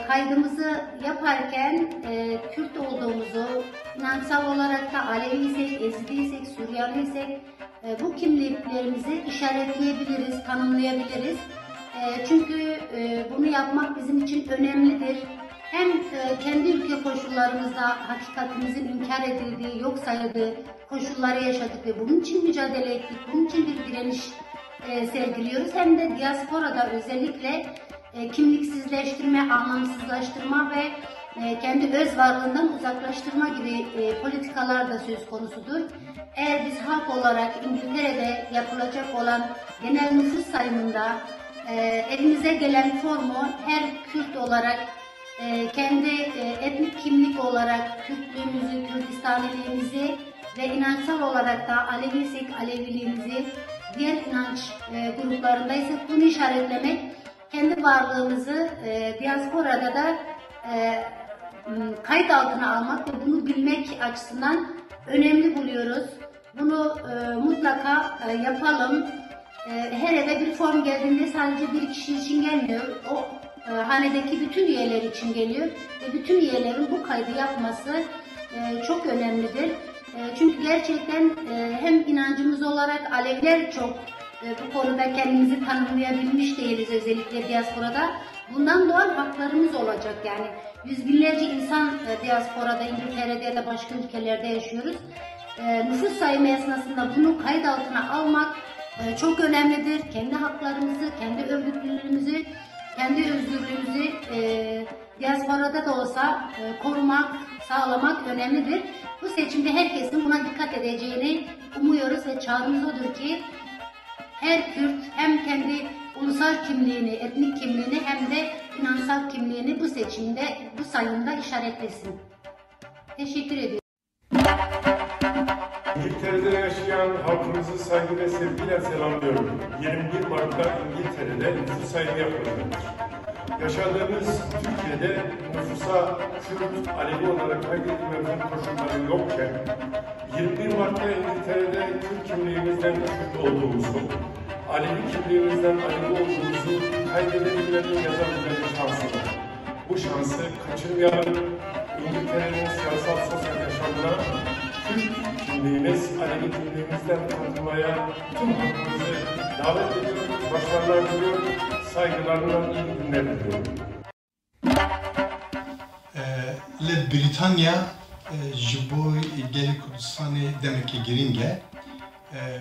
kaydımızı yaparken Kürt olduğumuzu inançsal olarak da Aleviysek, Ezidiysek, Süryaniysek bu kimliklerimizi işaretleyebiliriz, tanımlayabiliriz. Çünkü bunu yapmak bizim için önemlidir. Hem kendi ülke koşullarımızda hakikatimizin inkar edildiği, yok sayıldığı koşulları yaşadık ve bunun için mücadele ettik, bunun için bir direniş sergiliyoruz. Hem de diasporada özellikle kimliksizleştirme, anlamsızlaştırma ve kendi öz varlığından uzaklaştırma gibi politikalar da söz konusudur. Eğer biz halk olarak İngiltere'de yapılacak olan genel nüfus sayımında elimize gelen formu her Kürt olarak kendi etnik kimlik olarak Kürtlüğümüzü, Kürdistaniliğimizi ve inançsal olarak da Aleviysek Aleviliğimizi, diğer inanç gruplarındaysak bunu işaretlemek, kendi varlığımızı diasporada da kayıt altına almak ve bunu bilmek açısından önemli buluyoruz. Bunu mutlaka yapalım. Her eve bir form geldiğinde sadece bir kişi için gelmiyor. O hanedeki bütün üyeler için geliyor ve bütün üyelerin bu kaydı yapması çok önemlidir. Çünkü gerçekten hem inancımız olarak Aleviler çok bu konuda kendimizi tanımlayabilmiş değiliz, özellikle diasporada. Bundan doğal haklarımız olacak yani. Yüz binlerce insan diasporada, İngiltere'de ya da başka ülkelerde yaşıyoruz. Nüfus sayımı esnasında bunu kayıt altına almak çok önemlidir. Kendi haklarımızı, kendi örgütlülüğümüzü, kendi özgürlüğümüzü diasporada da olsa korumak, sağlamak önemlidir. Bu seçimde herkesin buna dikkat edeceğini umuyoruz ve çağrımız odur ki her Kürt hem kendi ulusal kimliğini, etnik kimliğini hem de inansal kimliğini bu seçimde, bu sayımda işaretlesin. Teşekkür ediyorum. İngiltere'de yaşayan halkımızı saygı ve sevgiyle selamlıyorum. 21 Mart'ta İngiltere'de nüfus sayımı yapılacaktır. Yaşadığımız Türkiye'de nüfusa Kürt, Alevi olarak kaydedilmenin koşulları yokken 21 Mart'ta İngiltere'de Kürt kimliğimizden Kürt olduğumuzu, Alevi kimliğimizden Alevi olduğumuzu kaydedebilmenin yazabilmenin şansı var. Bu şansı kaçırmayalım. İngiltere'nin siyasal sosyal yaşamına Kürt kimliğimiz, Alevi kimliğimizden katılmaya tüm halkımızı davet ediyorum. Başarılar diliyorum. Saygılarımla iyi günler diliyorum. Britanya ji bo gelê Kurdistanê demekî giring e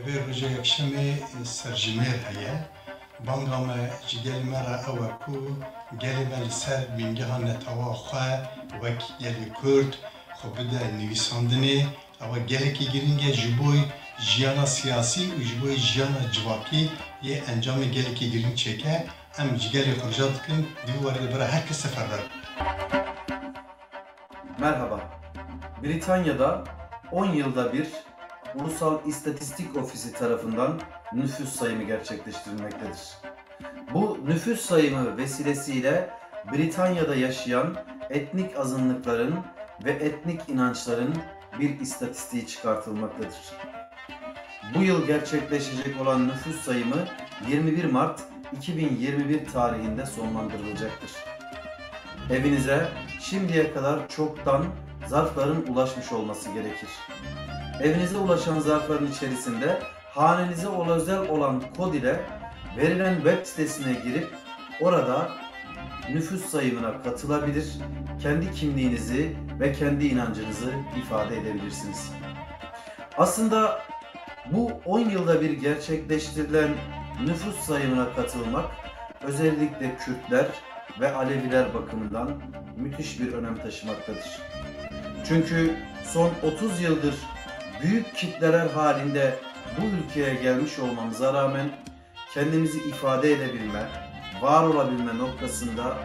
vê roja yekşemê serjimêr heye. Banga me ji gelê me re ew e ku gelê me li ser bîngeha netewa xwe wek gelê Kurd xwe bide nivîsandinê. Ew gelekî giring e ji bo jiyana siyasî û ji bo jiyana civakî yê encamê gelekî giring çêke. Em ji gelê xurca dikin, divê warê li bera herkes seferber. Merhaba. Britanya'da 10 yılda bir Ulusal İstatistik Ofisi tarafından nüfus sayımı gerçekleştirilmektedir. Bu nüfus sayımı vesilesiyle Britanya'da yaşayan etnik azınlıkların ve etnik inançların bir istatistiği çıkartılmaktadır. Bu yıl gerçekleşecek olan nüfus sayımı 21 Mart 2021 tarihinde sonlandırılacaktır. Evinize şimdiye kadar çoktan zarfların ulaşmış olması gerekir. Evinize ulaşan zarfların içerisinde hanenize özel olan kod ile verilen web sitesine girip orada nüfus sayımına katılabilir, kendi kimliğinizi ve kendi inancınızı ifade edebilirsiniz. Aslında bu 10 yılda bir gerçekleştirilen nüfus sayımına katılmak özellikle Kürtler ve Aleviler bakımından müthiş bir önem taşımaktadır. Çünkü son 30 yıldır büyük kitleler halinde bu ülkeye gelmiş olmamıza rağmen kendimizi ifade edebilme, var olabilme noktasında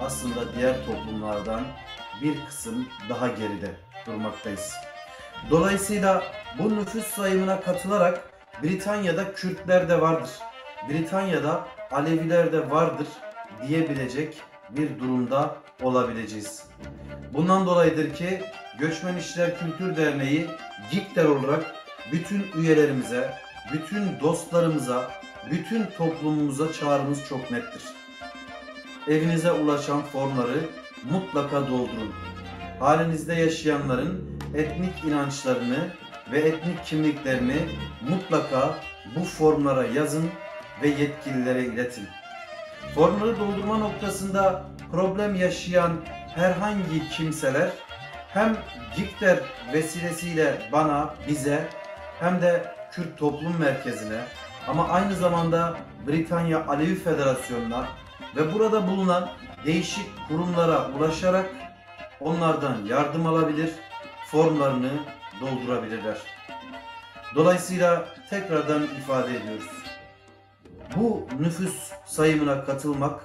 aslında diğer toplumlardan bir kısım daha geride durmaktayız. Dolayısıyla bu nüfus sayımına katılarak Britanya'da Kürtler de vardır, Britanya'da Aleviler de vardır diyebilecek bir durumda olabileceğiz. Bundan dolayıdır ki Göçmen İşler Kültür Derneği GİKDER olarak bütün üyelerimize, bütün dostlarımıza, bütün toplumumuza çağrımız çok nettir. Evinize ulaşan formları mutlaka doldurun. Halinizde yaşayanların etnik inançlarını ve etnik kimliklerini mutlaka bu formlara yazın ve yetkililere iletin. Formları doldurma noktasında problem yaşayan herhangi kimseler hem GİKDER vesilesiyle bana, bize hem de Kürt Toplum Merkezi'ne ama aynı zamanda Britanya Alevi Federasyonu'na ve burada bulunan değişik kurumlara ulaşarak onlardan yardım alabilir, formlarını doldurabilirler. Dolayısıyla tekrardan ifade ediyoruz. Bu nüfus sayımına katılmak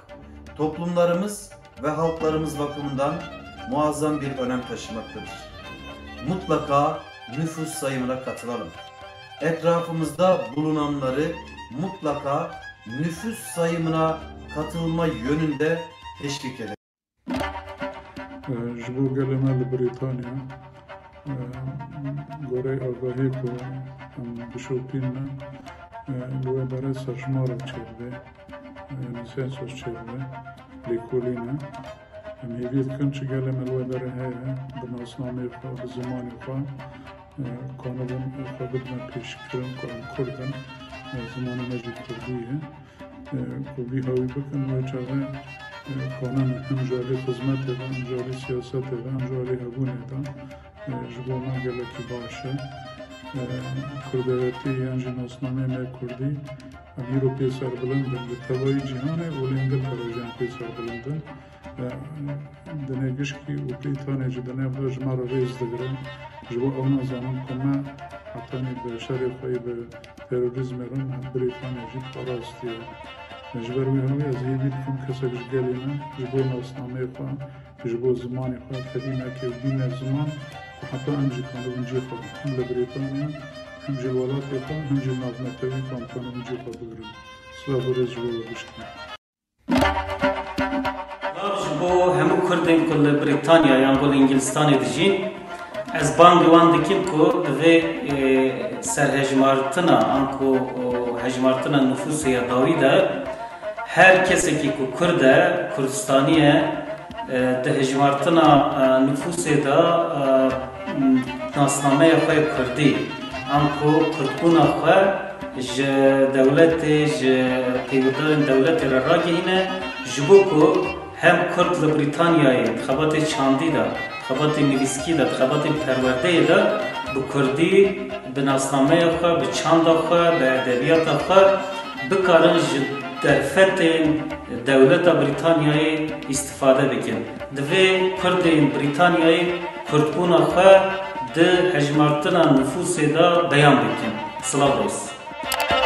toplumlarımız ve halklarımız bakımından muazzam bir önem taşımaktadır. Mutlaka nüfus sayımına katılalım. Etrafımızda bulunanları mutlaka nüfus sayımına katılma yönünde teşvik edelim. Ji bo gelê me li Brîtanya gorey agahî ku em bişopîn me li wê berê serjmarek çêvdê yanî sensos çêvdê lêkolî ne em hêvî dikin çi gelê me li wê berê heye bi nasnamê xwe bi zimanê xwe kanibin xwe bidin pêşkirin ku em Kurd in zimana me jî Kurdî ye ku vî hawî bikin wê çavê kanan hem jari hizmetê de hem jari siyasetê de hem jari hebûnê de ji bo me gelekî baş e Kurdewetî yan jî nasnamê me Kurdî em îro pê serbilind in li tevayî cîhanê û li Îngiltere jî em pê serbilind in dinê gişkî û Brîtanê jî di nav de ji me re rêz digirin ji bo ew nazanin ku me hetenî bi şerê xwe yê bi terorîzmê re me Brîtanê jî parastiye ji ber wî hewî ez hêvî dikim kesek ji gelê me ji bo nasnamê xwe ji bo zimanê xwe kedîmekê bîne ziman ku heta em jî kanibin cê xwe hem li Brîtanya hem ji welatê xwe hem jî navnetewî ku em kanibin cê xwe bigirin. Silah bu rêz ji bo we bişkin. Ji bo hemû Kurdên ku li Brîtanya yan ku li Ingilistanê dijîn ez bang wan dikim ku divê serhejmartina an ku hejmartina nüfusê ya dawî de her kesekî ku Kurd e, Kurdistanî ye di hejmartina nüfusê de nasnameya xwe Kurdî an ku Kurdbûna xwe ji dewletê ji pêwîdarên dewletê re ragihîne ji bo ku hem Kurd li Brîtanyayê xebatê çandî de xebatê nivîskî de xebatê perwerdeyê de bi Kurdî bi nasnameya xwe bi çanda xwe bi edebiyata xwe bikarin ji derfetên dewleta Brîtanyayê îstîfade bikin. Divê Kurdên Brîtanyayê Kurdbûna xwe di hejmartina nüfusê de beyan bikin. Silav olsun.